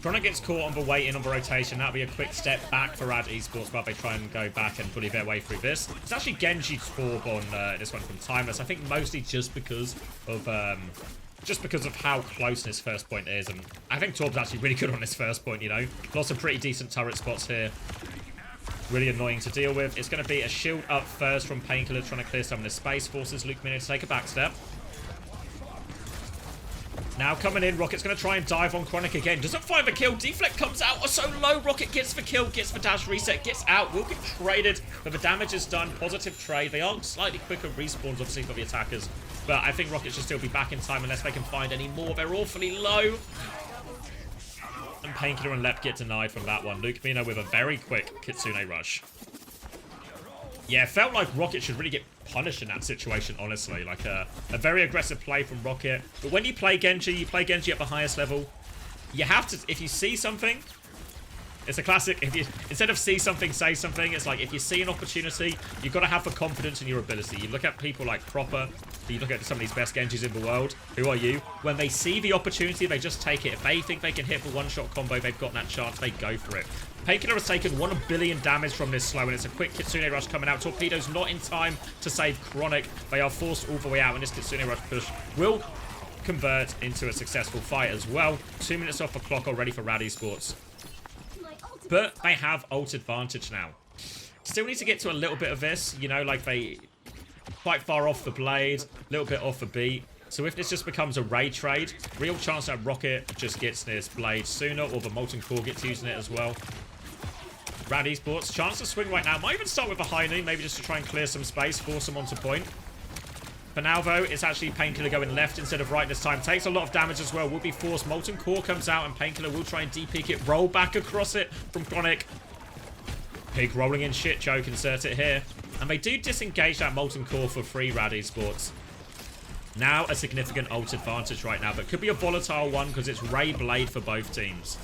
Speaker 1: Chronic gets caught on the way in on the rotation. That'll be a quick step back for Rad Esports while they try and go back and bully their way through this. It's actually Genji's forb on this one from Timeless. I think mostly just because of how close this first point is. And I think Torb's actually really good on this first point, you know. Lots of pretty decent turret spots here. Really annoying to deal with. It's going to be a shield up first from Painkiller trying to clear some of the space. Forces Luke Minion to take a back step. Now coming in, Rocket's going to try and dive on Chronic again. Doesn't find the kill. Deflect comes out. Oh, so low. Rocket gets the kill, gets the dash reset, gets out. Will get traded, but the damage is done. Positive trade. They are slightly quicker respawns, obviously, for the attackers. But I think Rocket should still be back in time unless they can find any more. They're awfully low. And Painkiller and Lep get denied from that one. Luke Mino with a very quick Kitsune rush. Yeah, it felt like Rocket should really get punished in that situation, honestly. Like a very aggressive play from Rocket. But when you play Genji at the highest level, you have to, if you see something, it's a classic, if you, instead of see something, say something. It's like, if you see an opportunity, you've got to have the confidence in your ability. You look at people like Proper, you look at some of these best Genjis in the world. Who are you? When they see the opportunity, they just take it. If they think they can hit the one-shot combo, they've got that chance, they go for it. Painkiller has taken 1 billion damage from this slow, and it's a quick Kitsune rush coming out. Torpedo's not in time to save Chronic. They are forced all the way out, and this Kitsune rush push will convert into a successful fight as well. 2 minutes off the clock already for Rad Esports. But they have ult advantage now. Still need to get to a little bit of this, you know, like they quite far off the blade, a little bit off the beat. So if this just becomes a Ray trade, real chance that Rocket just gets this blade sooner, or the Molten Core gets using it as well. Rad Esports, chance to swing right now. Might even start with a high noon, maybe just to try and clear some space, force them onto point. For now, though, it's actually Painkiller going left instead of right this time. Takes a lot of damage as well. Will be forced. Molten Core comes out, and Painkiller will try and deep peek it. Roll back across it from Chronic. Pig rolling in shit joke. Insert it here. And they do disengage that Molten Core for free, Rad Esports. Now a significant ult advantage right now, but could be a volatile one because it's Ray Blade for both teams.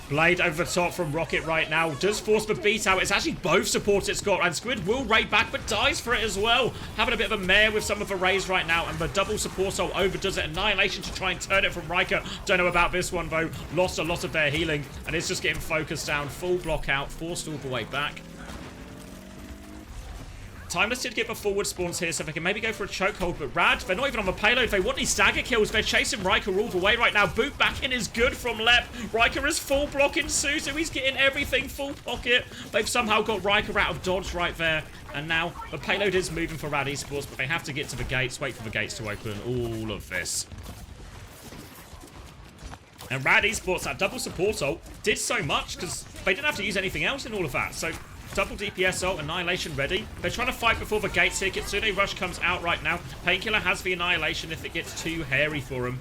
Speaker 1: Blade over the top from Rocket right now. Does force the beat out. It's actually both supports it's got. And Squid will raid back, but dies for it as well. Having a bit of a mare with some of the rays right now. And the double support ult overdoes it. Annihilation to try and turn it from Riker. Don't know about this one, though. Lost a lot of their healing. And it's just getting focused down. Full block out. Forced all the way back. Timeless did get the forward spawns here, so they can maybe go for a chokehold, but Rad, they're not even on the payload. They want these stagger kills. They're chasing Riker all the way right now. Boot back in is good from Lep. Riker is full blocking Suzu. He's getting everything full pocket. They've somehow got Riker out of dodge right there. And now the payload is moving for Rad Esports, but they have to get to the gates, wait for the gates to open. All of this. And Rad Esports, that double support ult, did so much because they didn't have to use anything else in all of that. So double DPS ult, Annihilation ready. They're trying to fight before the gates here. Kitsune Rush comes out right now. Painkiller has the Annihilation if it gets too hairy for him.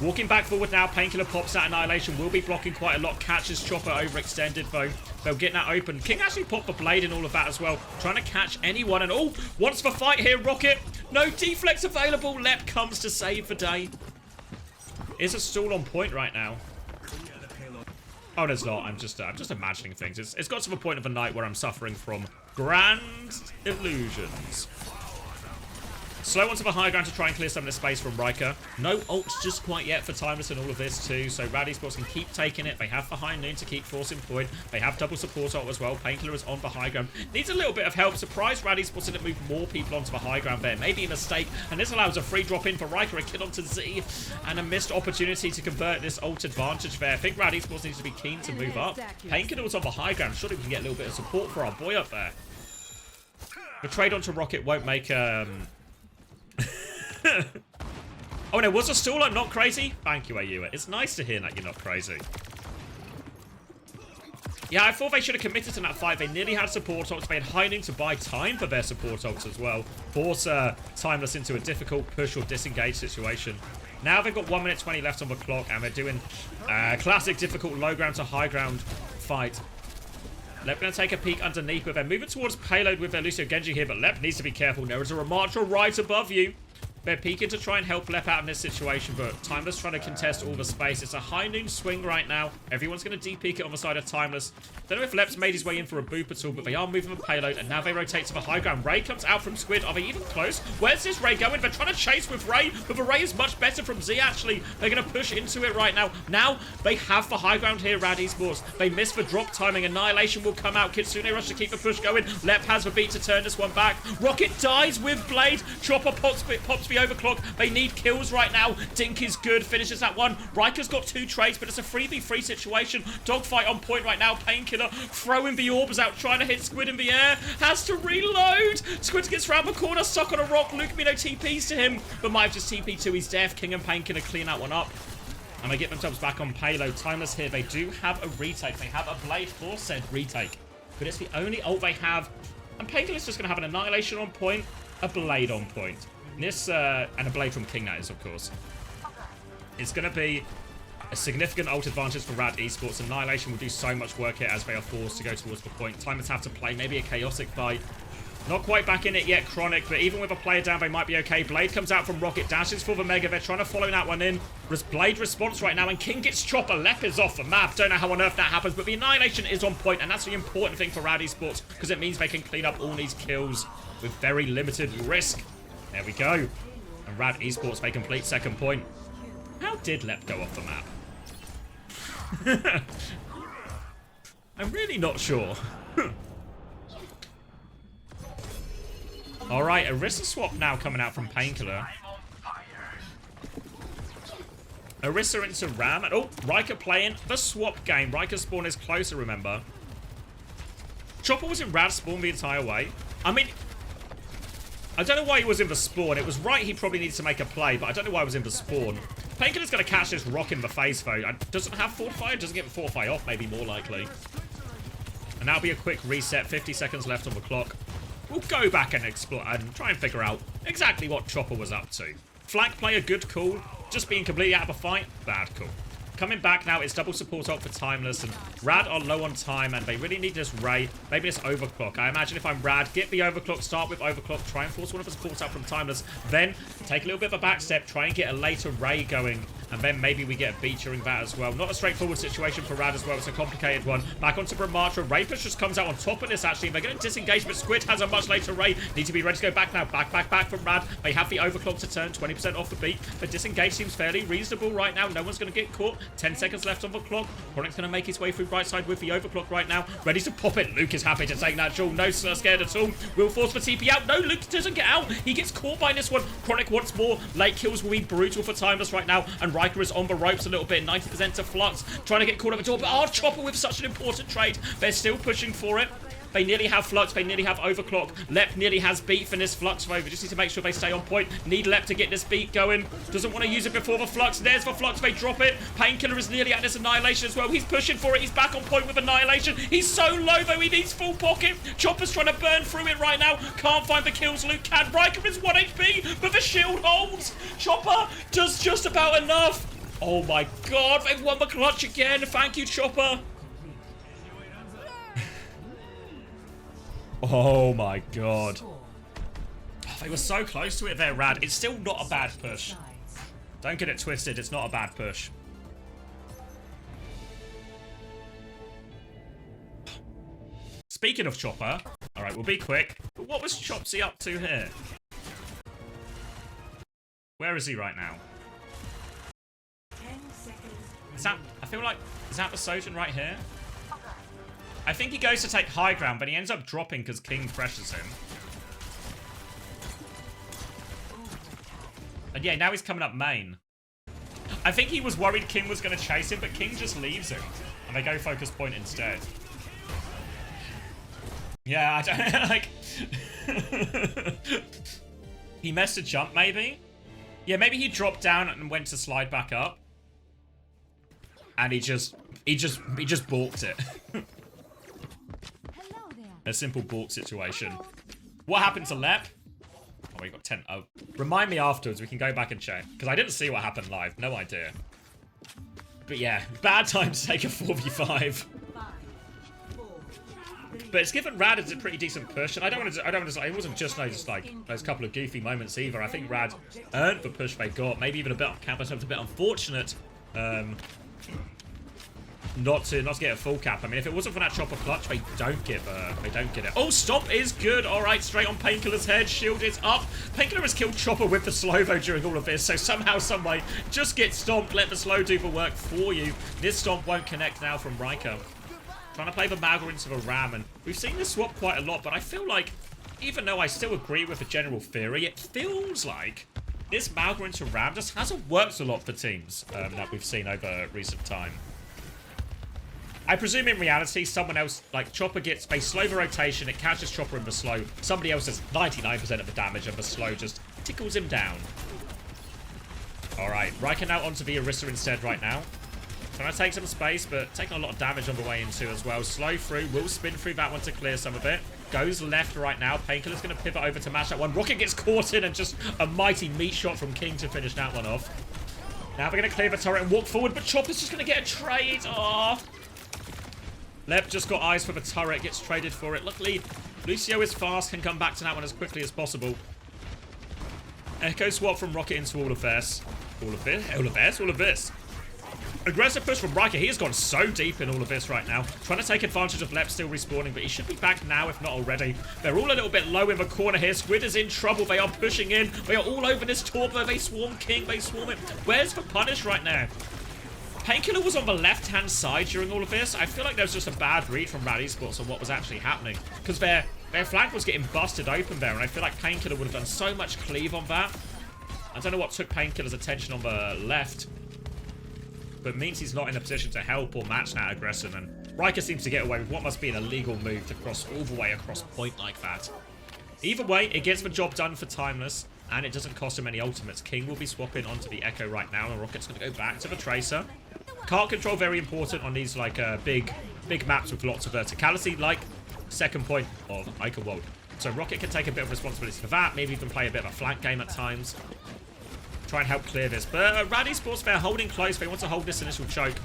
Speaker 1: Walking back forward now. Painkiller pops that Annihilation. Will be blocking quite a lot. Catches Chopper overextended though. They'll get that open. King actually popped the blade and all of that as well. Trying to catch anyone. And oh, wants the fight here, Rocket. No deflex available. Lep comes to save the day. Is a stall on point right now. Oh, there's not. I'm just imagining things. It's got to the point of the night where I'm suffering from grand illusions. Slow onto the high ground to try and clear some of the space from Riker. No ults just quite yet for Timeless and all of this too, so Rad Esports can keep taking it. They have the high noon to keep forcing point. They have double support ult as well. Painkiller is on the high ground. Needs a little bit of help. Surprised Rad Esports didn't move more people onto the high ground there. Maybe a mistake, and this allows a free drop in for Riker, a kill onto Z, and a missed opportunity to convert this ult advantage there. I think Rad Esports needs to be keen to move up. Painkiller was on the high ground. Surely we can get a little bit of support for our boy up there. The trade onto Rocket won't make oh, no, was a stall? I'm not crazy? Thank you, AU. It's nice to hear that you're not crazy. Yeah, I thought they should have committed to that fight. They nearly had support ults. They had high noon to buy time for their support ults as well. Force Timeless into a difficult push or disengage situation. Now they've got 1 minute 20 left on the clock, and they're doing classic difficult low ground to high ground fight. Lep going to take a peek underneath, but they're moving towards payload with their Lucio Genji here, but Lep needs to be careful. There is a Ramattra right above you. They're peeking to try and help Lep out in this situation, but Timeless trying to contest all the space. It's a high noon swing right now. Everyone's going to deep peek it on the side of Timeless. Don't know if Lep's made his way in for a boop at all, but they are moving the payload, and now they rotate to the high ground. Ray comes out from Squid. Are they even close? Where's this Ray going? They're trying to chase with Ray, but the Ray is much better from Z, actually. They're going to push into it right now. Now they have the high ground here, Rad Esports. They miss the drop timing. Annihilation will come out. Kitsune Rush to keep the push going. Lep has the beat to turn this one back. Rocket dies with Blade. Chopper pops the overclock. They need kills right now. Dink is good. Finishes that one. Riker's got 2 trades, but it's a 3v3 situation. Dogfight on point right now. Painkiller throwing the orbs out, trying to hit Squid in the air. Has to reload. Squid gets round the corner, stuck on a rock. Lukamino TPs to him, but might have just TP'd to his death. King and Painkiller clean that one up. And they get themselves back on payload. Timeless here. They do have a retake. They have a blade for said retake, but it's the only ult they have. And Painkiller's just going to have an Annihilation on point, a blade on point. This, and a blade from King, that is, of course. It's going to be a significant ult advantage for Rad Esports. Annihilation will do so much work here as they are forced to go towards the point. Timers have to play maybe a chaotic fight. Not quite back in it yet, Chronic, but even with a player down, they might be okay. Blade comes out from Rocket, dashes for the Mega. They're trying to follow that one in. Blade response right now, and King gets Chopper. Lep is off the map. Don't know how on earth that happens, but the Annihilation is on point, and that's the important thing for Rad Esports, because it means they can clean up all these kills with very limited risk. There we go. And Rad Esports, they complete second point. How did Lep go off the map? I'm really not sure. Alright, Orisa swap now coming out from Painkiller. Orisa into Ram. And, oh, Riker playing the swap game. Riker spawn is closer, remember. Chopper was in Rad spawn the entire way. I mean, I don't know why he was in the spawn. It was right he probably needs to make a play, but I don't know why he was in the spawn. Painkiller's going to catch this rock in the face, though. Doesn't have Fortify? Doesn't get the Fortify off, maybe more likely. And that'll be a quick reset. 50 seconds left on the clock. we'll go back and explore and try and figure out exactly what Chopper was up to. Flank player, good call. Just being completely out of a fight, bad call. Coming back now, it's double support ult for Timeless, and Rad are low on time, and they really need this Ray, maybe this Overclock. I imagine if I'm Rad, get the Overclock, start with Overclock, try and force one of the supports out from Timeless, then take a little bit of a back step, try and get a later Ray going, and then maybe we get a beat during that as well. Not a straightforward situation for Rad as well, it's a complicated one. Back onto Bramatra, Ray Push just comes out on top of this actually, they're going to disengage, but Squid has a much later Ray. Need to be ready to go back now, back from Rad. They have the Overclock to turn, 20% off the beat. The disengage seems fairly reasonable right now, no one's going to get caught. 10 seconds left on the clock. Chronic's going to make his way through right side with the Overclock right now. Ready to pop it. Luke is happy to take that jewel. No scared at all. Will force the TP out. No, Luke doesn't get out. He gets caught by this one. Chronic wants more. Late kills will be brutal for Timeless right now. And Riker is on the ropes a little bit. 90% to Flux. Trying to get caught at the door. But Chopper with such an important trade. They're still pushing for it. They nearly have Flux. They nearly have Overclock. Lep nearly has beat for this Flux wave. Just need to make sure they stay on point. Need Lep to get this beat going. Doesn't want to use it before the Flux. There's the Flux. They drop it. Painkiller is nearly at this Annihilation as well. He's pushing for it. He's back on point with Annihilation. He's so low though. He needs full pocket. Chopper's trying to burn through it right now. Can't find the kills. Luke can. Riker is 1 HP, but the shield holds. Chopper does just about enough. Oh my god. They've won the clutch again. Thank you, Chopper. Oh my god. Oh, they were so close to it there, Rad. It's still not a bad push. Don't get it twisted. It's not a bad push. Speaking of Chopper. Alright, we'll be quick. But what was Chopsy up to here? Where is he right now?
Speaker 2: 10 seconds.
Speaker 1: Is that... I feel like... Is that the Sojourn right here? I think he goes to take high ground, but he ends up dropping because King pressures him. And yeah, now he's coming up main. I think he was worried King was going to chase him, but King just leaves him. And they go focus point instead. Yeah, I don't... like... He missed a jump, maybe? Yeah, maybe he dropped down and went to slide back up. And he just balked it. A simple balk situation. What happened to Lep? Oh, we got 10. Oh, remind me afterwards. We can go back and check. Because I didn't see what happened live. No idea. But yeah, bad time to take a 4v5. But it's given Rad a pretty decent push, and I don't want to. It wasn't just like those couple of goofy moments either. I think Rad earned the push they got. Maybe even a bit on campus. It was a bit unfortunate. Not to get a full cap. I mean, if it wasn't for that Chopper clutch, they don't get it. Oh, Stomp is good. All right, straight on Painkiller's head. Shield is up. Painkiller has killed Chopper with the slow-mo during all of this, so somehow, someway, just get stomped. Let the slow do the work for you. This Stomp won't connect now from Riker. Trying to play the Magma into the Ram, and we've seen this swap quite a lot, but I feel like, even though I still agree with the general theory, it feels like this Magma into Ram just hasn't worked a lot for teams that we've seen over recent time. I presume in reality, someone else, like Chopper gets a slow the rotation, it catches Chopper in the slow. Somebody else does 99% of the damage and the slow just tickles him down. Alright, Riker now onto the Orisa instead right now. Trying to take some space, but taking a lot of damage on the way into as well. Slow through, will spin through that one to clear some of it. Goes left right now. Painkiller's going to pivot over to match that one. Rocket gets caught in and just a mighty meat shot from King to finish that one off. Now they're going to clear the turret and walk forward, but Chopper's just going to get a trade. Aww. Lep just got eyes for the turret, gets traded for it. Luckily, Lucio is fast, can come back to that one as quickly as possible. Echo swap from Rocket into all of this. All of this. Aggressive push from Riker. He has gone so deep in all of this right now. Trying to take advantage of Lep still respawning, but he should be back now, if not already. They're all a little bit low in the corner here. Squid is in trouble. They are pushing in. They are all over this Torpo. They swarm King. They swarm him. Where's the punish right now? Painkiller was on the left-hand side during all of this. I feel like there was just a bad read from Rad Esports on what was actually happening. Because their flank was getting busted open there, and I feel like Painkiller would have done so much cleave on that. I don't know what took Painkiller's attention on the left. But means he's not in a position to help or match that aggression. And Riker seems to get away with what must be an illegal move to cross all the way across point like that. Either way, it gets the job done for Timeless. And it doesn't cost him any ultimates. King will be swapping onto the Echo right now. And Rocket's going to go back to the Tracer. Cart control very important on these like big maps with lots of verticality, like second point of Ica World. So Rocket can take a bit of responsibility for that. Maybe even play a bit of a flank game at times. Try and help clear this. But Rad Esports, they're holding close. They want to hold this initial choke.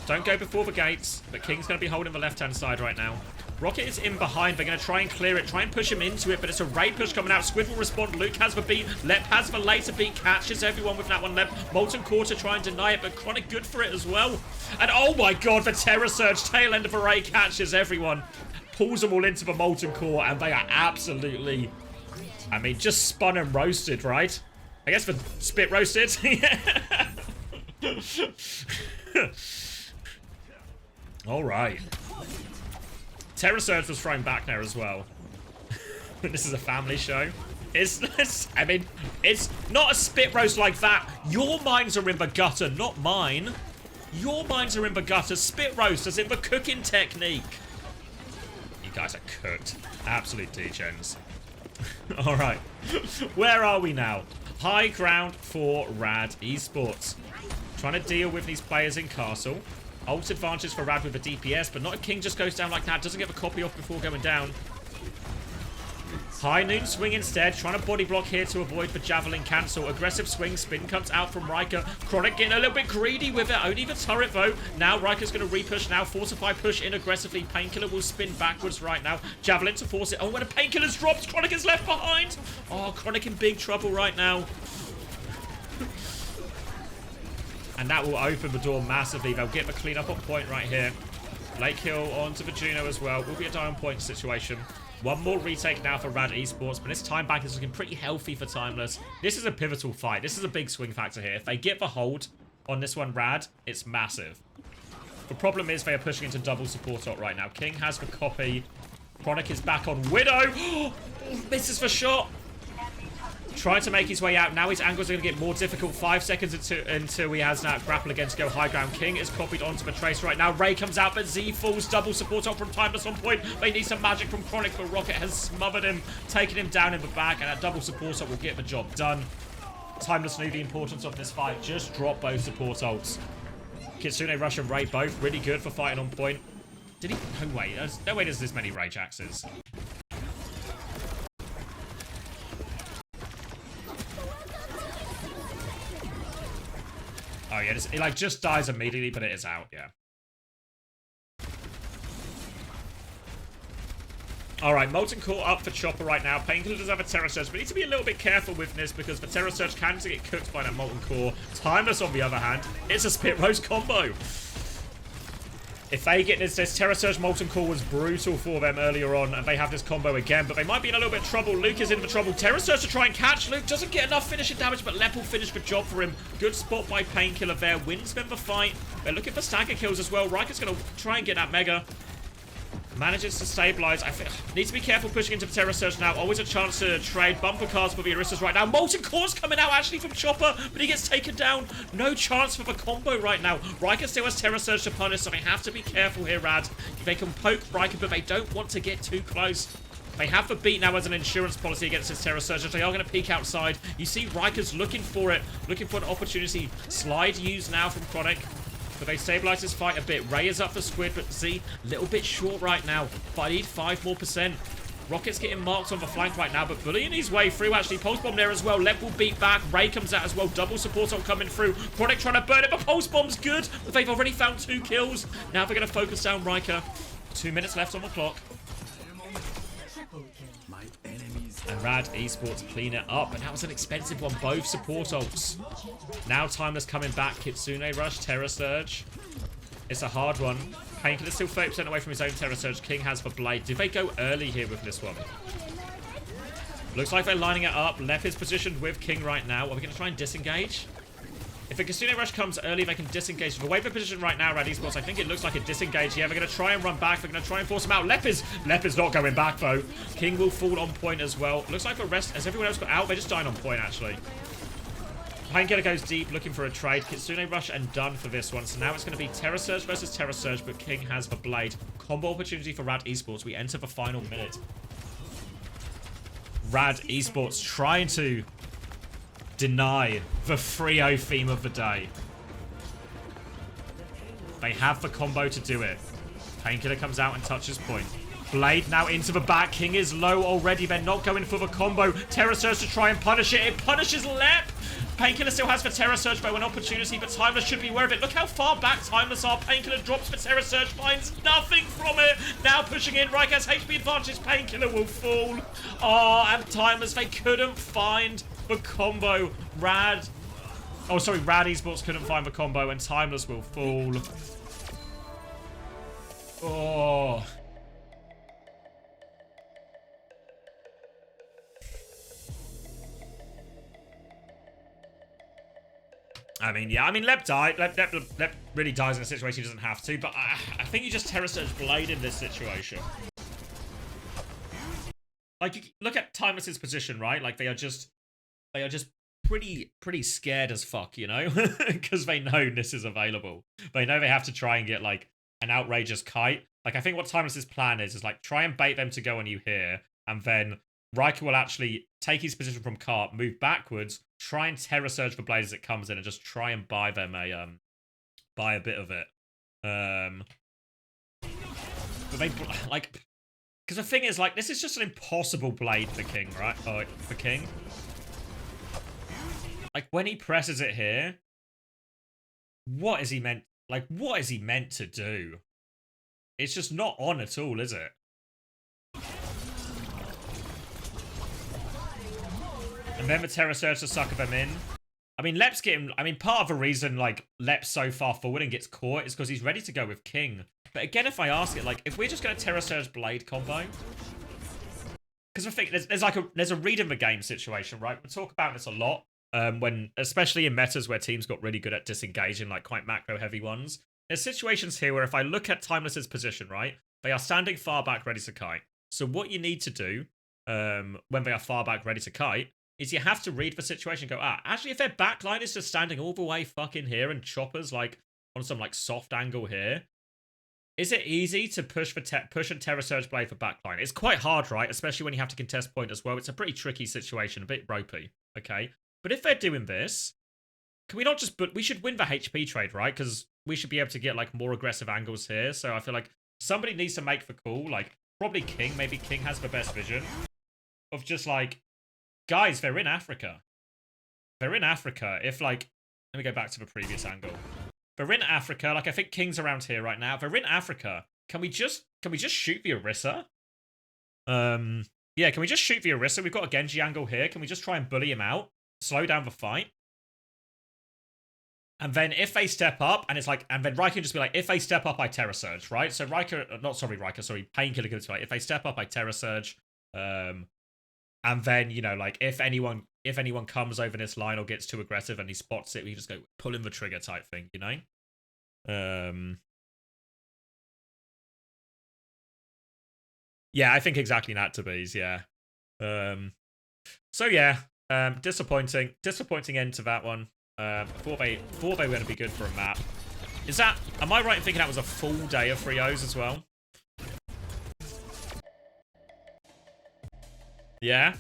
Speaker 1: Don't go before the gates. But King's going to be holding the left-hand side right now. Rocket is in behind. They're going to try and clear it. Try and push him into it. But it's a raid push coming out. Squid will respond. Luke has the beat. Lep has the later beat. Catches everyone with that one. Lep. Molten Core to try and deny it. But Chronic good for it as well. And oh my god, the Terror Surge. Tail end of the raid catches everyone. Pulls them all into the Molten Core. And they are absolutely, I mean, just spun and roasted, right? I guess the spit roasted. All right. Terror Surge was thrown back there as well. This is a family show. I mean, it's not a spit roast like that. Your minds are in the gutter, not mine. Your minds are in the gutter. Spit roast is in the cooking technique. You guys are cooked. Absolute degens. All right. Where are we now? High ground for Rad Esports. Trying to deal with these players in Castle. Ult advantage for Rad with the DPS, but not if King just goes down like that. Doesn't get the copy off before going down. High noon swing instead. Trying to body block here to avoid the javelin cancel. Aggressive swing. Spin comes out from Riker. Chronic getting a little bit greedy with it. Only the turret though. Now Riker's going to repush. Now Fortify push in aggressively. Painkiller will spin backwards right now. Javelin to force it. Oh, when a Painkiller's dropped, Chronic is left behind. Oh, Chronic in big trouble right now. And that will open the door massively. They'll get the cleanup on point right here. Blake Hill onto the Juno as well. Will be a die on point situation. One more retake now for Rad Esports, but this time back is looking pretty healthy for Timeless. This is a pivotal fight. This is a big swing factor here. If they get the hold on this one, Rad, it's massive. The problem is they are pushing into double support ult right now. King has the copy. Chronic is back on Widow. Misses the shot. Trying to make his way out. Now his angles are going to get more difficult. 5 seconds until he has that grapple again to go high ground. King is copied onto the trace right now. Ray comes out, but Z falls. Double support up from Timeless on point. They need some magic from Chronic, but Rocket has smothered him, taken him down in the back, and that double support up will get the job done. Timeless knew the importance of this fight. Just drop both support ults. Kitsune, Rush, and Ray both really good for fighting on point. Did he? No way. No way there's this many Rage axes. Oh yeah, it like just dies immediately, but it is out, yeah. Alright, Molten Core up for Chopper right now. Painkiller does have a Terror Surge, but need to be a little bit careful with this because the Terror Surge can get cooked by that Molten Core. Timeless, on the other hand, it's a Spit Roast combo. If they get this Terror Surge Molten Core was brutal for them earlier on, and they have this combo again, but they might be in a little bit of trouble. Luke is in for trouble. Terror Surge to try and catch Luke. Doesn't get enough finishing damage, but Lep will finish the job for him. Good spot by Painkiller there. Wins them the fight. They're looking for stagger kills as well. Riker's going to try and get that Mega. Manages to stabilize. I think need to be careful pushing into the Terror Surge now. Always a chance to trade bumper cards for the Aristas right now. Molten Core's coming out actually from Chopper, but he gets taken down. No chance for the combo right now. Riker still has Terror Surge to punish, so they have to be careful here, Rad. They can poke Riker, but they don't want to get too close. They have the beat now as an insurance policy against his Terror Surge. They are going to peek outside. You see Riker's looking for it, looking for an opportunity. Slide used now from Chronic. But they stabilize this fight a bit. Ray is up for Squid, but Z, a little bit short right now. But I need 5% more. Rocket's getting marked on the flank right now, but bullying his way through. Actually, Pulse Bomb there as well. Lep will beat back. Ray comes out as well. Double support on coming through. Chronic trying to burn it, but Pulse Bomb's good. But they've already found 2 kills. Now they're going to focus down Riker. 2 minutes left on the clock. And Rad Esports clean it up. And that was an expensive one. Both support ults. Now Timeless coming back. Kitsune Rush, Terror Surge. It's a hard one. Painkiller still 30% away from his own Terror Surge. King has the Blade. Do they go early here with this one? Looks like they're lining it up. Lep is positioned with King right now. Are we going to try and disengage? If a Kitsune Rush comes early, they can disengage. The way they're positioned right now, Rad Esports, I think it looks like a disengage. Yeah, they're going to try and run back. They're going to try and force him out. Lep is not going back, though. King will fall on point as well. Looks like the rest, as everyone else got out, they're just dying on point, actually. Painkiller goes deep, looking for a trade. Kitsune Rush and done for this one. So now it's going to be Terror Surge versus Terror Surge, but King has the Blade. Combo opportunity for Rad Esports. We enter the final minute. Rad Esports trying to deny the 3-0 theme of the day. They have the combo to do it. Painkiller comes out and touches point. Blade now into the back. King is low already. They're not going for the combo. Terror Surge to try and punish it. It punishes Lep. Painkiller still has the Terror Surge by an opportunity, but Timeless should be aware of it. Look how far back Timeless are. Painkiller drops for Terror Surge, finds nothing from it. Now pushing in. Rike has HP advantage. Painkiller will fall. Oh, and Timeless, they couldn't find the combo. Rad Esports couldn't find the combo, and Timeless will fall. Oh. I mean, yeah. I mean, Lep died. Lep really dies in a situation he doesn't have to, but I think you just Terror Surge Blade in this situation. Like, look at Timeless's position, right? Like, they are just pretty scared as fuck, you know? Because they know this is available. They know they have to try and get, like, an outrageous kite. Like, I think what Timeless's plan is like, try and bait them to go on you here, and then Riker will actually take his position from cart, move backwards, try and Terror Surge for Blade as it comes in, and just try and buy them buy a bit of it. But they, like, because the thing is, like, this is just an impossible Blade for King, right? Oh, for King. Like, when he presses it here, what is he meant to do? It's just not on at all, is it? And then the Terror Surge to sucker them in. I mean, Lep's getting... I mean, part of the reason, like, Lep's so far forward and gets caught is because he's ready to go with King. But again, if I ask it, like, if we're just going to Terror Surge Blade combo... Because I think there's a read in the game situation, right? We talk about this a lot. When, especially in metas where teams got really good at disengaging, like, quite macro-heavy ones. There's situations here where if I look at Timeless's position, right? They are standing far back ready to kite. So what you need to do when they are far back ready to kite is you have to read the situation and go, actually, if their backline is just standing all the way fucking here and Chopper's, like, on some, like, soft angle here, is it easy to push and Terror Surge Blade for backline? It's quite hard, right? Especially when you have to contest point as well. It's a pretty tricky situation, a bit ropey, okay? But if they're doing this, can we not just... But we should win the HP trade, right? Because we should be able to get, like, more aggressive angles here. So I feel like somebody needs to make the call. Like, probably King. Maybe King has the best vision of just, like... Guys, they're in Africa. They're in Africa. If, like... Let me go back to the previous angle. They're in Africa. Like, I think King's around here right now. They're in Africa. Can we just shoot the Orisa? Yeah, can we just shoot the Orisa? We've got a Genji angle here. Can we just try and bully him out? Slow down the fight. And then if they step up, and it's like... And then Riker can just be like, if they step up, I Terror Surge, right? So Riker... Painkiller can just be like, if they step up, I Terror Surge. And then, you know, like, if anyone comes over this line or gets too aggressive and he spots it, we just go pulling the trigger type thing, you know? Yeah, I think exactly that to bees, yeah. So yeah, disappointing end to that one. Thought they were going to be good for a map. Am I right in thinking that was a full day of 3-0s as well? Yeah.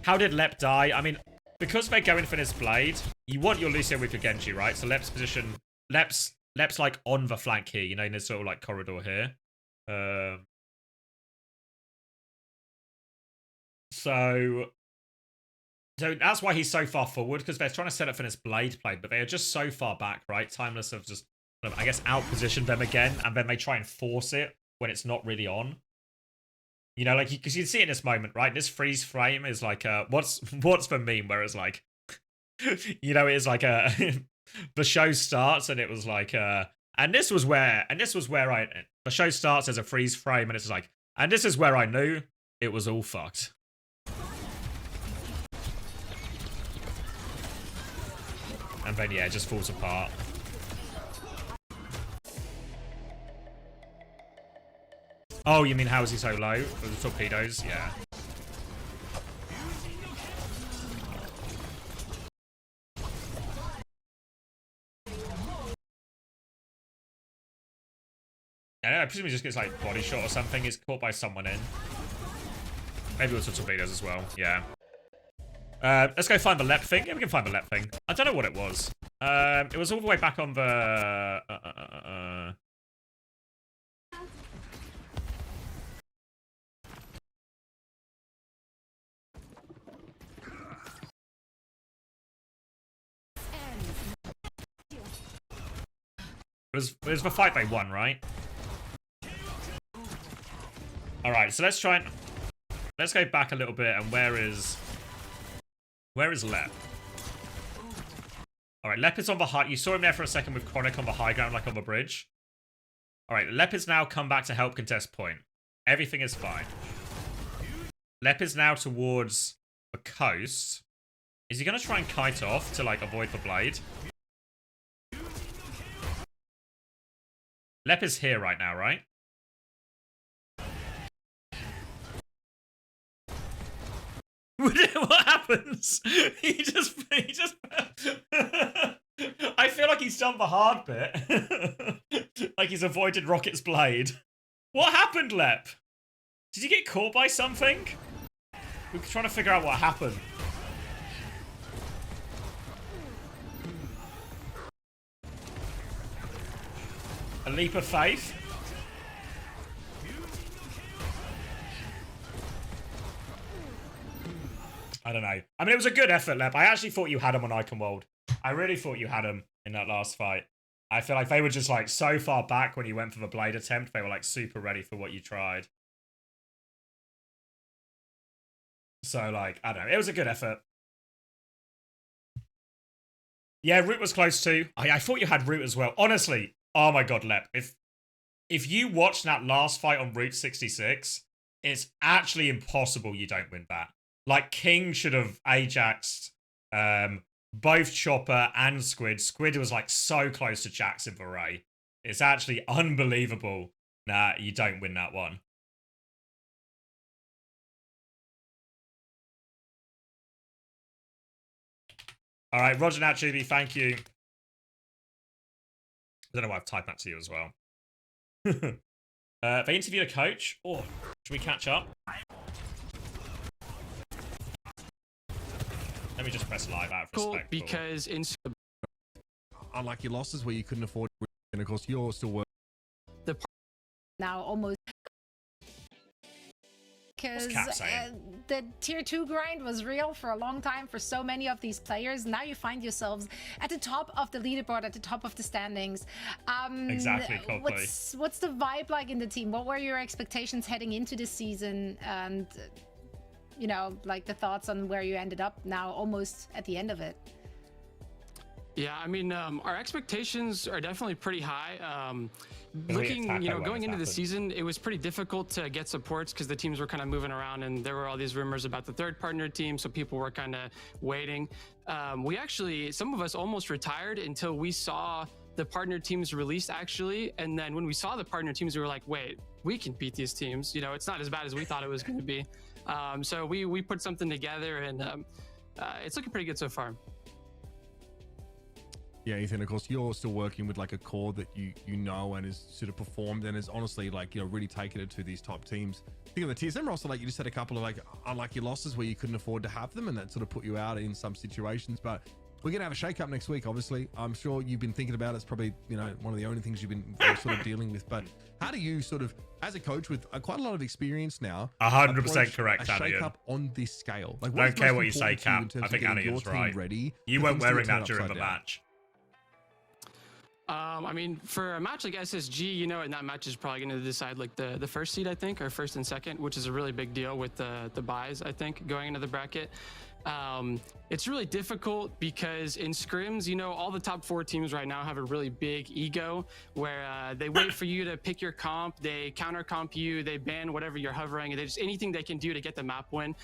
Speaker 1: How did Lep die? I mean, because they're going for this Blade, you want your Lucio with your Genji, right? So Lep's position... Lep's like on the flank here, you know, in this sort of like corridor here. So that's why he's so far forward, because they're trying to set up for this Blade play, but they are just so far back, right? Timeless have just, I guess, out-positioned them again, and then they try and force it when it's not really on. You know, like, because you can see in this moment, right? This freeze frame is like, what's the meme where it's like, you know, it's like the show starts and it was like, and this was where the show starts as a freeze frame and it's like, and this is where I knew it was all fucked. And then, yeah, it just falls apart. Oh, you mean how is he so low? The torpedoes? Yeah. I presume he just gets, like, body shot or something. He's caught by someone in. Maybe also torpedoes as well. Yeah. Let's go find the Lep thing. Yeah, we can find the Lep thing. I don't know what it was. It was all the way back on the... It was the fight they won, right? Alright, so let's try and... Let's go back a little bit, and where is Lep? Alright, Lep is on the high... You saw him there for a second with Chronic on the high ground, like on the bridge. Alright, Lep has now come back to help contest point. Everything is fine. Lep is now towards the coast. Is he going to try and kite off to, like, avoid the blade? Lep is here right now, right? What happens? He just I feel like he's done the hard bit. Like he's avoided Rocket's blade. What happened, Lep? Did you get caught by something? We're trying to figure out what happened. A leap of faith? I don't know. I mean, it was a good effort, Lep. I actually thought you had him on Eichenwald. I really thought you had him in that last fight. I feel like they were just, like, so far back when you went for the blade attempt. They were, like, super ready for what you tried. So, like, I don't know. It was a good effort. Yeah, Root was close too. I thought you had Root as well. Honestly, oh my god, Lep. If you watched that last fight on Route 66, it's actually impossible you don't win that. Like, King should have Ajaxed both Chopper and Squid. Squid was, like, so close to Jackson for Ray. It's actually unbelievable that you don't win that one. All right, Roger Natchubi, thank you. I don't know why I've typed that to you as well. They interviewed a coach. Oh, should we catch up? Let me just press live out of respect.
Speaker 3: Because in
Speaker 4: unlike your losses where you couldn't afford, and of course you're still working.
Speaker 5: Now almost because the tier 2 grind was real for a long time for so many of these players. Now you find yourselves at the top of the leaderboard, at the top of the standings.
Speaker 1: Exactly, Coldplay.
Speaker 5: What's the vibe like in the team? What were your expectations heading into this season? And you know, like the thoughts on where you ended up now almost at the end of it.
Speaker 3: Yeah, I mean, our expectations are definitely pretty high. Looking, going into the season, it was pretty difficult to get supports because the teams were kind of moving around and there were all these rumors about the third partner team, so people were kind of waiting. Some of us almost retired until we saw the partner teams released, actually. And then when we saw the partner teams, we were like, wait, we can beat these teams. You know, it's not as bad as we thought it was going to be. So we put something together, and it's looking pretty good so far.
Speaker 4: Yeah, Ethan, of course, you're still working with like a core that you know and is sort of performed and is honestly like, you know, really taken it to these top teams. I think on the TSM roster, like you just had a couple of like unlucky losses where you couldn't afford to have them, and that sort of put you out in some situations. But we're gonna have a shake-up next week, obviously. I'm sure you've been thinking about it. It's probably, you know, one of the only things you've been sort of dealing with. But how do you sort of, as a coach with quite a lot of experience now,
Speaker 1: 100% correct,
Speaker 4: a
Speaker 1: Anian.
Speaker 4: shake-up on this scale? Like,
Speaker 1: I don't care what you say, Cap. I think Anian's right. You weren't wearing that during the match.
Speaker 3: I mean, for a match like SSG, you know, and that match is probably going to decide like the first seed, I think, or first and second, which is a really big deal with the buys, I think, going into the bracket. It's really difficult because in scrims, you know, all the top 4 teams right now have a really big ego where they wait for you to pick your comp, they counter comp you, they ban whatever you're hovering, and they just anything they can do to get the map win.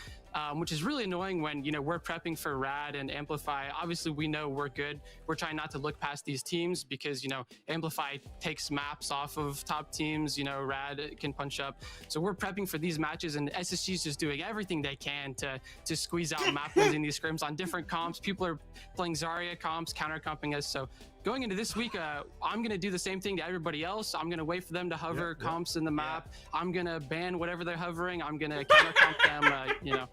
Speaker 3: Which is really annoying when, you know, we're prepping for Rad and Amplify. Obviously, we know we're good. We're trying not to look past these teams because, you know, Amplify takes maps off of top teams. You know, Rad can punch up. So we're prepping for these matches, and SSG is just doing everything they can to squeeze out map wins in these scrims on different comps. People are playing Zarya comps, counter comping us. So going into this week, I'm going to do the same thing to everybody else. I'm going to wait for them to hover comps in the map. I'm going to ban whatever they're hovering. I'm going to counter comp them, you know,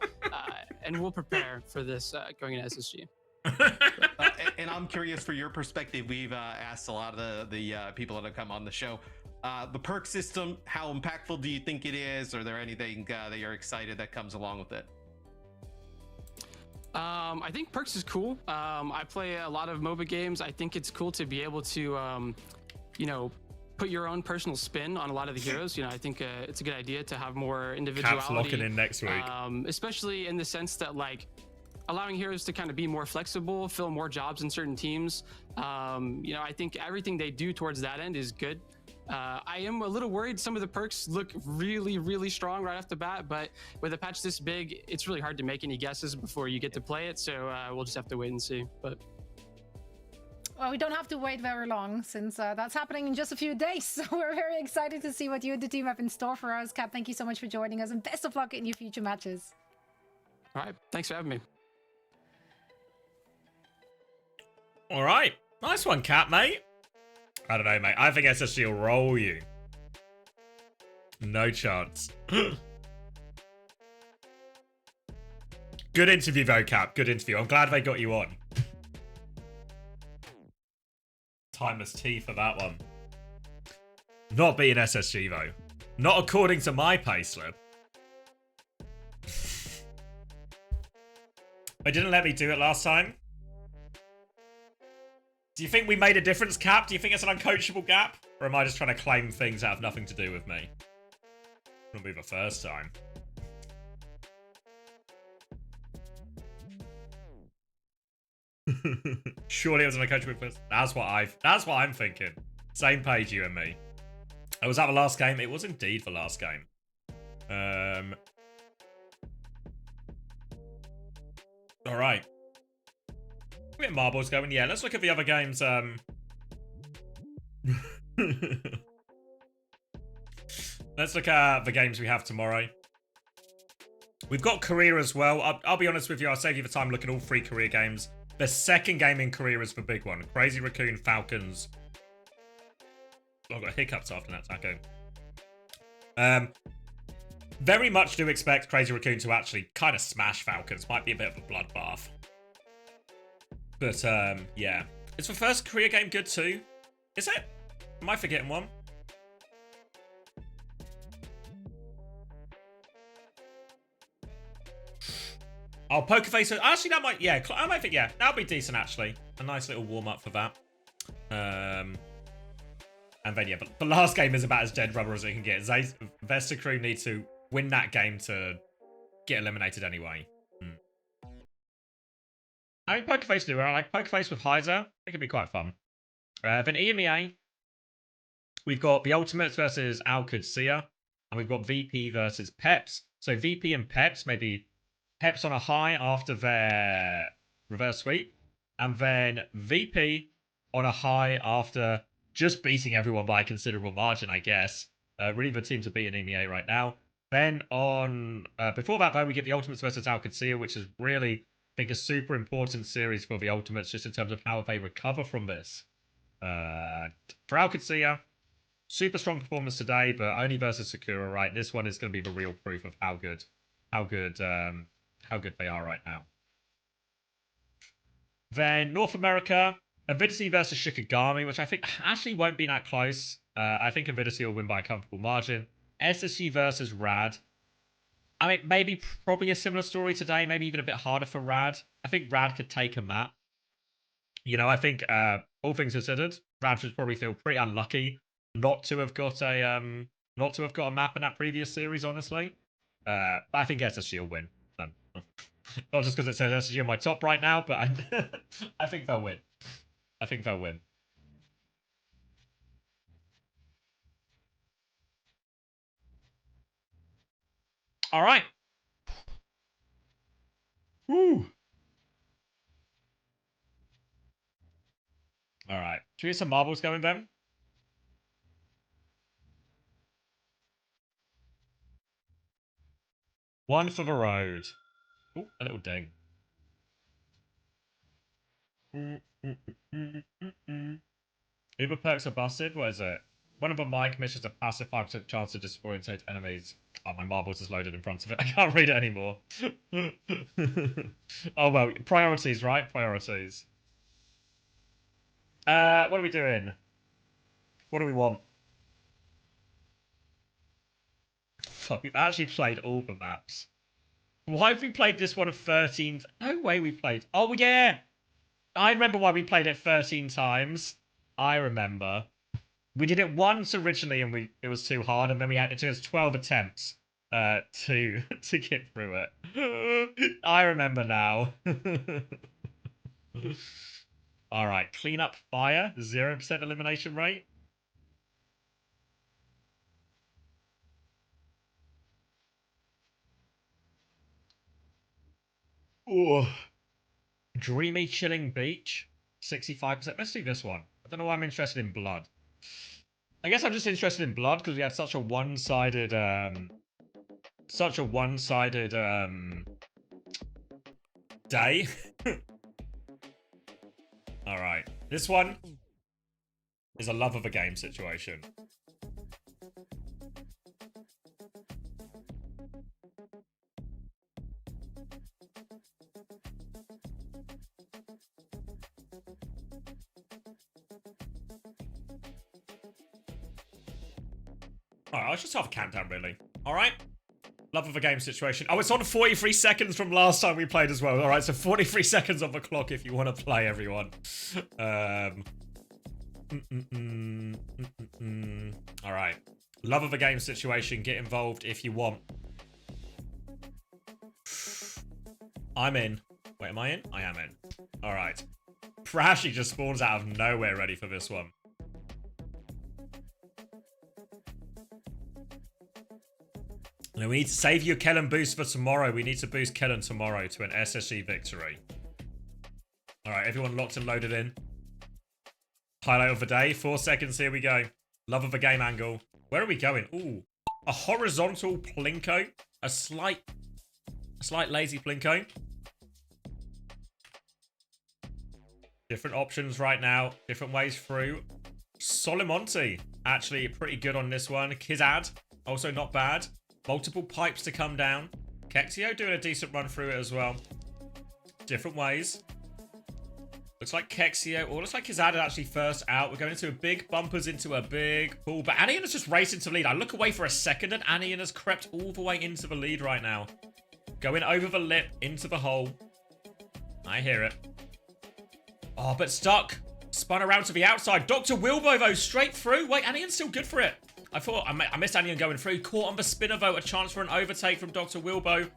Speaker 3: and we'll prepare for this going into SSG.
Speaker 6: And I'm curious for your perspective. We've asked a lot of the people that have come on the show. The perk system, how impactful do you think it is? Are there anything that you're excited that comes along with it?
Speaker 3: I think perks is cool. I play a lot of MOBA games. I think it's cool to be able to you know, put your own personal spin on a lot of the heroes. You know, I think it's a good idea to have more individuality.
Speaker 1: Cap's locking in next week.
Speaker 3: Especially in the sense that like allowing heroes to kind of be more flexible, fill more jobs in certain teams. You know, I think everything they do towards that end is good. I am a little worried some of the perks look really, really strong right off the bat, but with a patch this big, it's really hard to make any guesses before you get to play it. So we'll just have to wait and see. But
Speaker 5: Well, we don't have to wait very long since that's happening in just a few days. So we're very excited to see what you and the team have in store for us. Cap, thank you so much for joining us and best of luck in your future matches.
Speaker 3: all right, thanks for having me.
Speaker 1: All right. Nice one, Cap, mate. I don't know, mate. I think SSG will roll you. No chance. Good interview, though, Cap. Good interview. I'm glad they got you on. Timeless T for that one. Not beating SSG, though. Not according to my payslip. They didn't let me do it last time. Do you think we made a difference, Cap? Do you think it's an uncoachable gap? Or am I just trying to claim things that have nothing to do with me? It'll be the first time. Surely it was an uncoachable first. That's what I'm thinking. Same page, you and me. Oh, was that the last game? It was indeed the last game. All right. Get marbles going. Yeah, let's look at the other games. Let's look at the games we have tomorrow. We've got Korea as well. I'll be honest with you. I'll save you the time looking at all 3 Korea games. The second game in Korea is the big one. Crazy Raccoon, Falcons. Oh, I've got hiccups after that, Taco. Very much do expect Crazy Raccoon to actually kind of smash Falcons. Might be a bit of a bloodbath. But, yeah. Is the first Korea game good too? Is it? Am I forgetting one? Oh, Poker Face. Actually, that might... Yeah, I might think... Yeah, that'll be decent, actually. A nice little warm-up for that. And then, yeah, but the last game is about as dead rubber as it can get. Vesta Crew need to win that game to get eliminated anyway. I mean, Poker Face do. I like Poker Face with Heiser. It could be quite fun. Then EMEA, we've got the Ultimates versus Al-Qudsiya, and we've got VP versus Peps. So VP and Peps, maybe Peps on a high after their reverse sweep, and then VP on a high after just beating everyone by a considerable margin, I guess. Really the team to beat in EMEA right now. Then on before that, though, we get the Ultimates versus Al-Qudsiya, which is really, I think, a super important series for the Ultimates, just in terms of how they recover from this. For Al-Qudsiya, super strong performance today, but only versus Sakura, right? This one is going to be the real proof of how good they are right now. Then North America, Avidity versus Shikigami, which I think actually won't be that close. I think Avidity will win by a comfortable margin. SSG versus Rad. I mean, maybe probably a similar story today, maybe even a bit harder for Rad. I think Rad could take a map. You know, I think all things considered, Rad should probably feel pretty unlucky not to have got a map in that previous series, honestly. But I think SSG will win. Not just because it says SSG on my top right now, but I think they'll win. I think they'll win. All right. Woo. All right. Should we get some marbles going then? One for the road. Ooh, a little ding. Uber perks are busted. What is it? One of them mic missions a passive 5% chance to disorientate enemies. Oh, my marbles is loaded in front of it. I can't read it anymore. Oh, well. Priorities, right? Priorities. What are we doing? What do we want? Fuck, we've actually played all the maps. Why have we played this one 13? No way we played. Oh, yeah. I remember why we played it 13 times. I remember. We did it once originally, and it was too hard, and then it took us 12 attempts to get through it. I remember now. All right, clean up fire, 0% elimination rate. Ooh. Dreamy chilling beach, 65%. Let's do this one. I don't know why I'm interested in blood. I guess I'm just interested in blood because we had such a one-sided day. All right, this one is a love of a game situation. Alright, let's just have a countdown, really. Alright? Love of a game situation. Oh, it's on 43 seconds from last time we played as well. Alright, so 43 seconds on the clock if you want to play, everyone. Alright. Love of a game situation. Get involved if you want. I'm in. Wait, am I in? I am in. Alright. Prashy just spawns out of nowhere ready for this one. Now we need to save your Kellen boost for tomorrow. We need to boost Kellen tomorrow to an SSG victory. Alright, everyone locked and loaded in. Highlight of the day. 4 seconds, here we go. Love of a game angle. Where are we going? Ooh. A horizontal plinko. A slight lazy plinko. Different options right now. Different ways through. Solimonti. Actually pretty good on this one. Kizad. Also not bad. Multiple pipes to come down. Kexio doing a decent run through it as well. Different ways. Looks like Kexio, or looks like Kizad is actually first out. We're going into a big bumpers into a big pool. But Anian is just racing to lead. I look away for a second and Anian has crept all the way into the lead right now. Going over the lip, into the hole. I hear it. Oh, but stuck. Spun around to the outside. Dr. Wilbo, though, straight through. Wait, Anian's still good for it. I thought I missed Anian going through. Caught on the spinner, though. A chance for an overtake from Dr. Wilbo.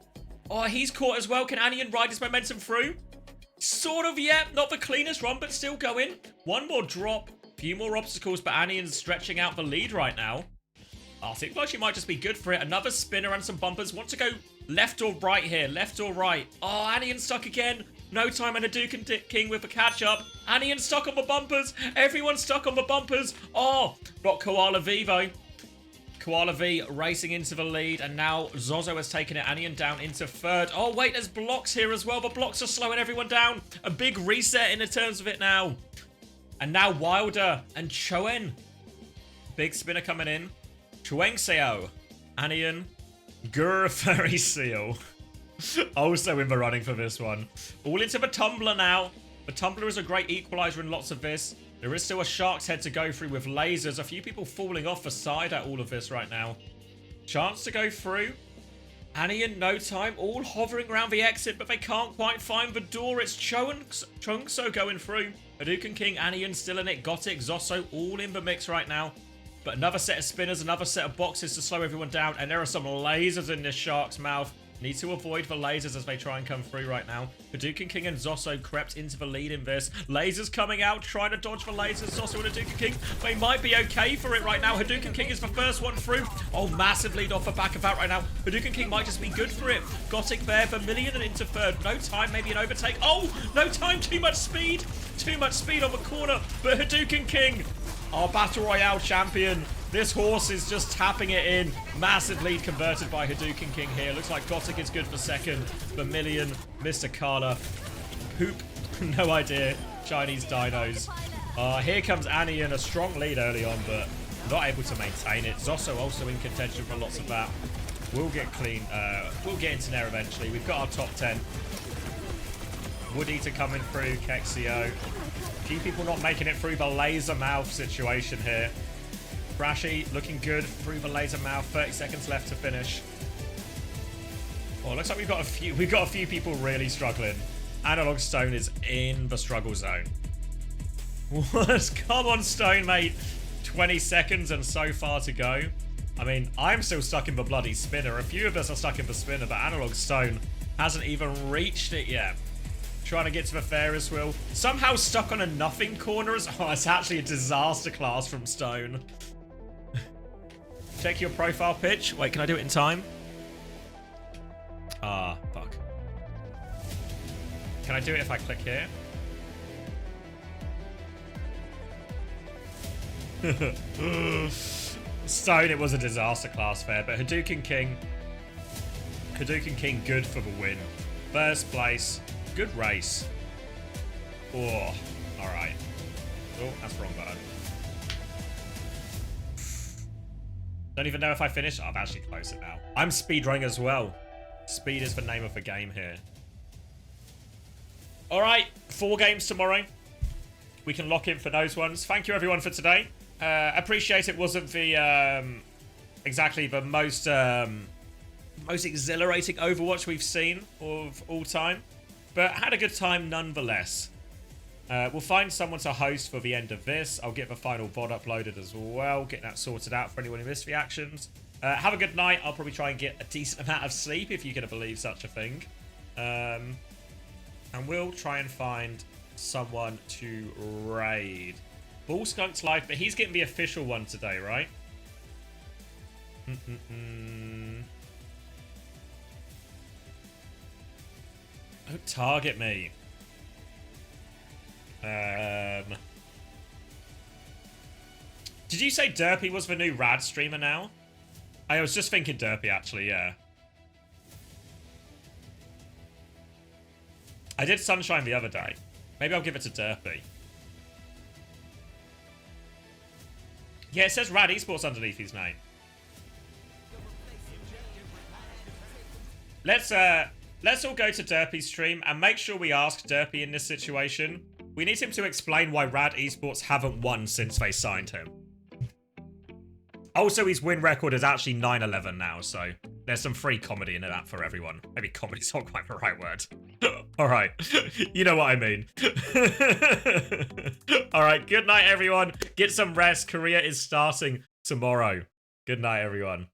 Speaker 1: Oh, he's caught as well. Can Anian ride his momentum through? Sort of, yeah. Not the cleanest run, but still going. One more drop. Few more obstacles, but Anian's stretching out the lead right now. I think like she might just be good for it. Another spinner and some bumpers. Want to go left or right here? Left or right? Oh, Anian stuck again. No time and a Hadouken King with a catch-up. Anian stuck on the bumpers. Everyone's stuck on the bumpers. Oh, got Koala Vivo. Koala V racing into the lead, and now Zozo has taken it. Anian down into third. Oh, wait, there's blocks here as well. The blocks are slowing everyone down. A big reset in the terms of it now. And now Wilder and Choen. Big spinner coming in. Chuengseo. Anian. Gur Fairy Seal. Also in the running for this one. All into the Tumbler now. The Tumbler is a great equalizer in lots of this. There is still a Shark's Head to go through with lasers. A few people falling off the side at all of this right now. Chance to go through. Anian, no time. All hovering around the exit, but they can't quite find the door. It's Chunkso going through. Hadouken King, Anian still in it. Gothic, Zosso, all in the mix right now. But another set of spinners, another set of boxes to slow everyone down. And there are some lasers in this Shark's mouth. Need to avoid the lasers as they try and come through right now. Hadouken King and Zosso crept into the lead in this. Lasers coming out, trying to dodge the lasers. Zosso and Hadouken King, they might be okay for it right now. Hadouken King is the first one through. Oh, massive lead off the back of that right now. Hadouken King might just be good for it. Gothic there, Vermilion and into third. No time, maybe an overtake. Oh, no time, too much speed. Too much speed on the corner. But Hadouken King, our Battle Royale champion. This horse is just tapping it in. Massive lead converted by Hadouken King here. Looks like Gothic is good for second. Vermilion, Mr. Carla. Poop, no idea. Chinese dinos. Here comes Anian, a strong lead early on, but not able to maintain it. Zosso also in contention for lots of that. We'll get clean. We'll get into there eventually. We've got our top 10. Wood Eater coming through. Kexio. A few people not making it through the laser mouth situation here. Brashy looking good through the laser mouth. 30 seconds left to finish. Oh, looks like we've got a few people really struggling. Analog Stone is in the struggle zone. What? Come on, Stone, mate. 20 seconds and so far to go. I mean, I'm still stuck in the bloody spinner. A few of us are stuck in the spinner, but Analog Stone hasn't even reached it yet. Trying to get to the Ferris wheel. Somehow stuck on a nothing corner. Oh, it's actually a disaster class from Stone. Check your profile pitch. Wait, can I do it in time? Ah, fuck. Can I do it if I click here? Stone, it was a disaster class fair, but Hadouken King, good for the win. First place, good race. Oh, all right. Oh, that's the wrong button. Don't even know if I finished. Oh, I've actually closed it now. I'm speedrunning as well. Speed is the name of the game here. All right, 4 games tomorrow. We can lock in for those ones. Thank you everyone for today. Appreciate it wasn't the exactly the most exhilarating Overwatch we've seen of all time, but had a good time nonetheless. We'll find someone to host for the end of this. I'll get the final VOD uploaded as well, getting that sorted out for anyone who missed the actions. Have a good night. I'll probably try and get a decent amount of sleep, if you can believe such a thing. And we'll try and find someone to raid. Ball Skunk's live, but he's getting the official one today, right? Don't target me. Did you say Derpy was the new Rad streamer now? I was just thinking Derpy, actually, yeah. I did Sunshine the other day. Maybe I'll give it to Derpy. Yeah, it says Rad Esports underneath his name. Let's all go to Derpy's stream and make sure we ask Derpy in this situation. We need him to explain why Rad Esports haven't won since they signed him. Also, his win record is actually 9-11 now, so there's some free comedy in that for everyone. Maybe comedy's not quite the right word. Alright, you know what I mean. Alright, good night everyone. Get some rest. Korea is starting tomorrow. Good night everyone.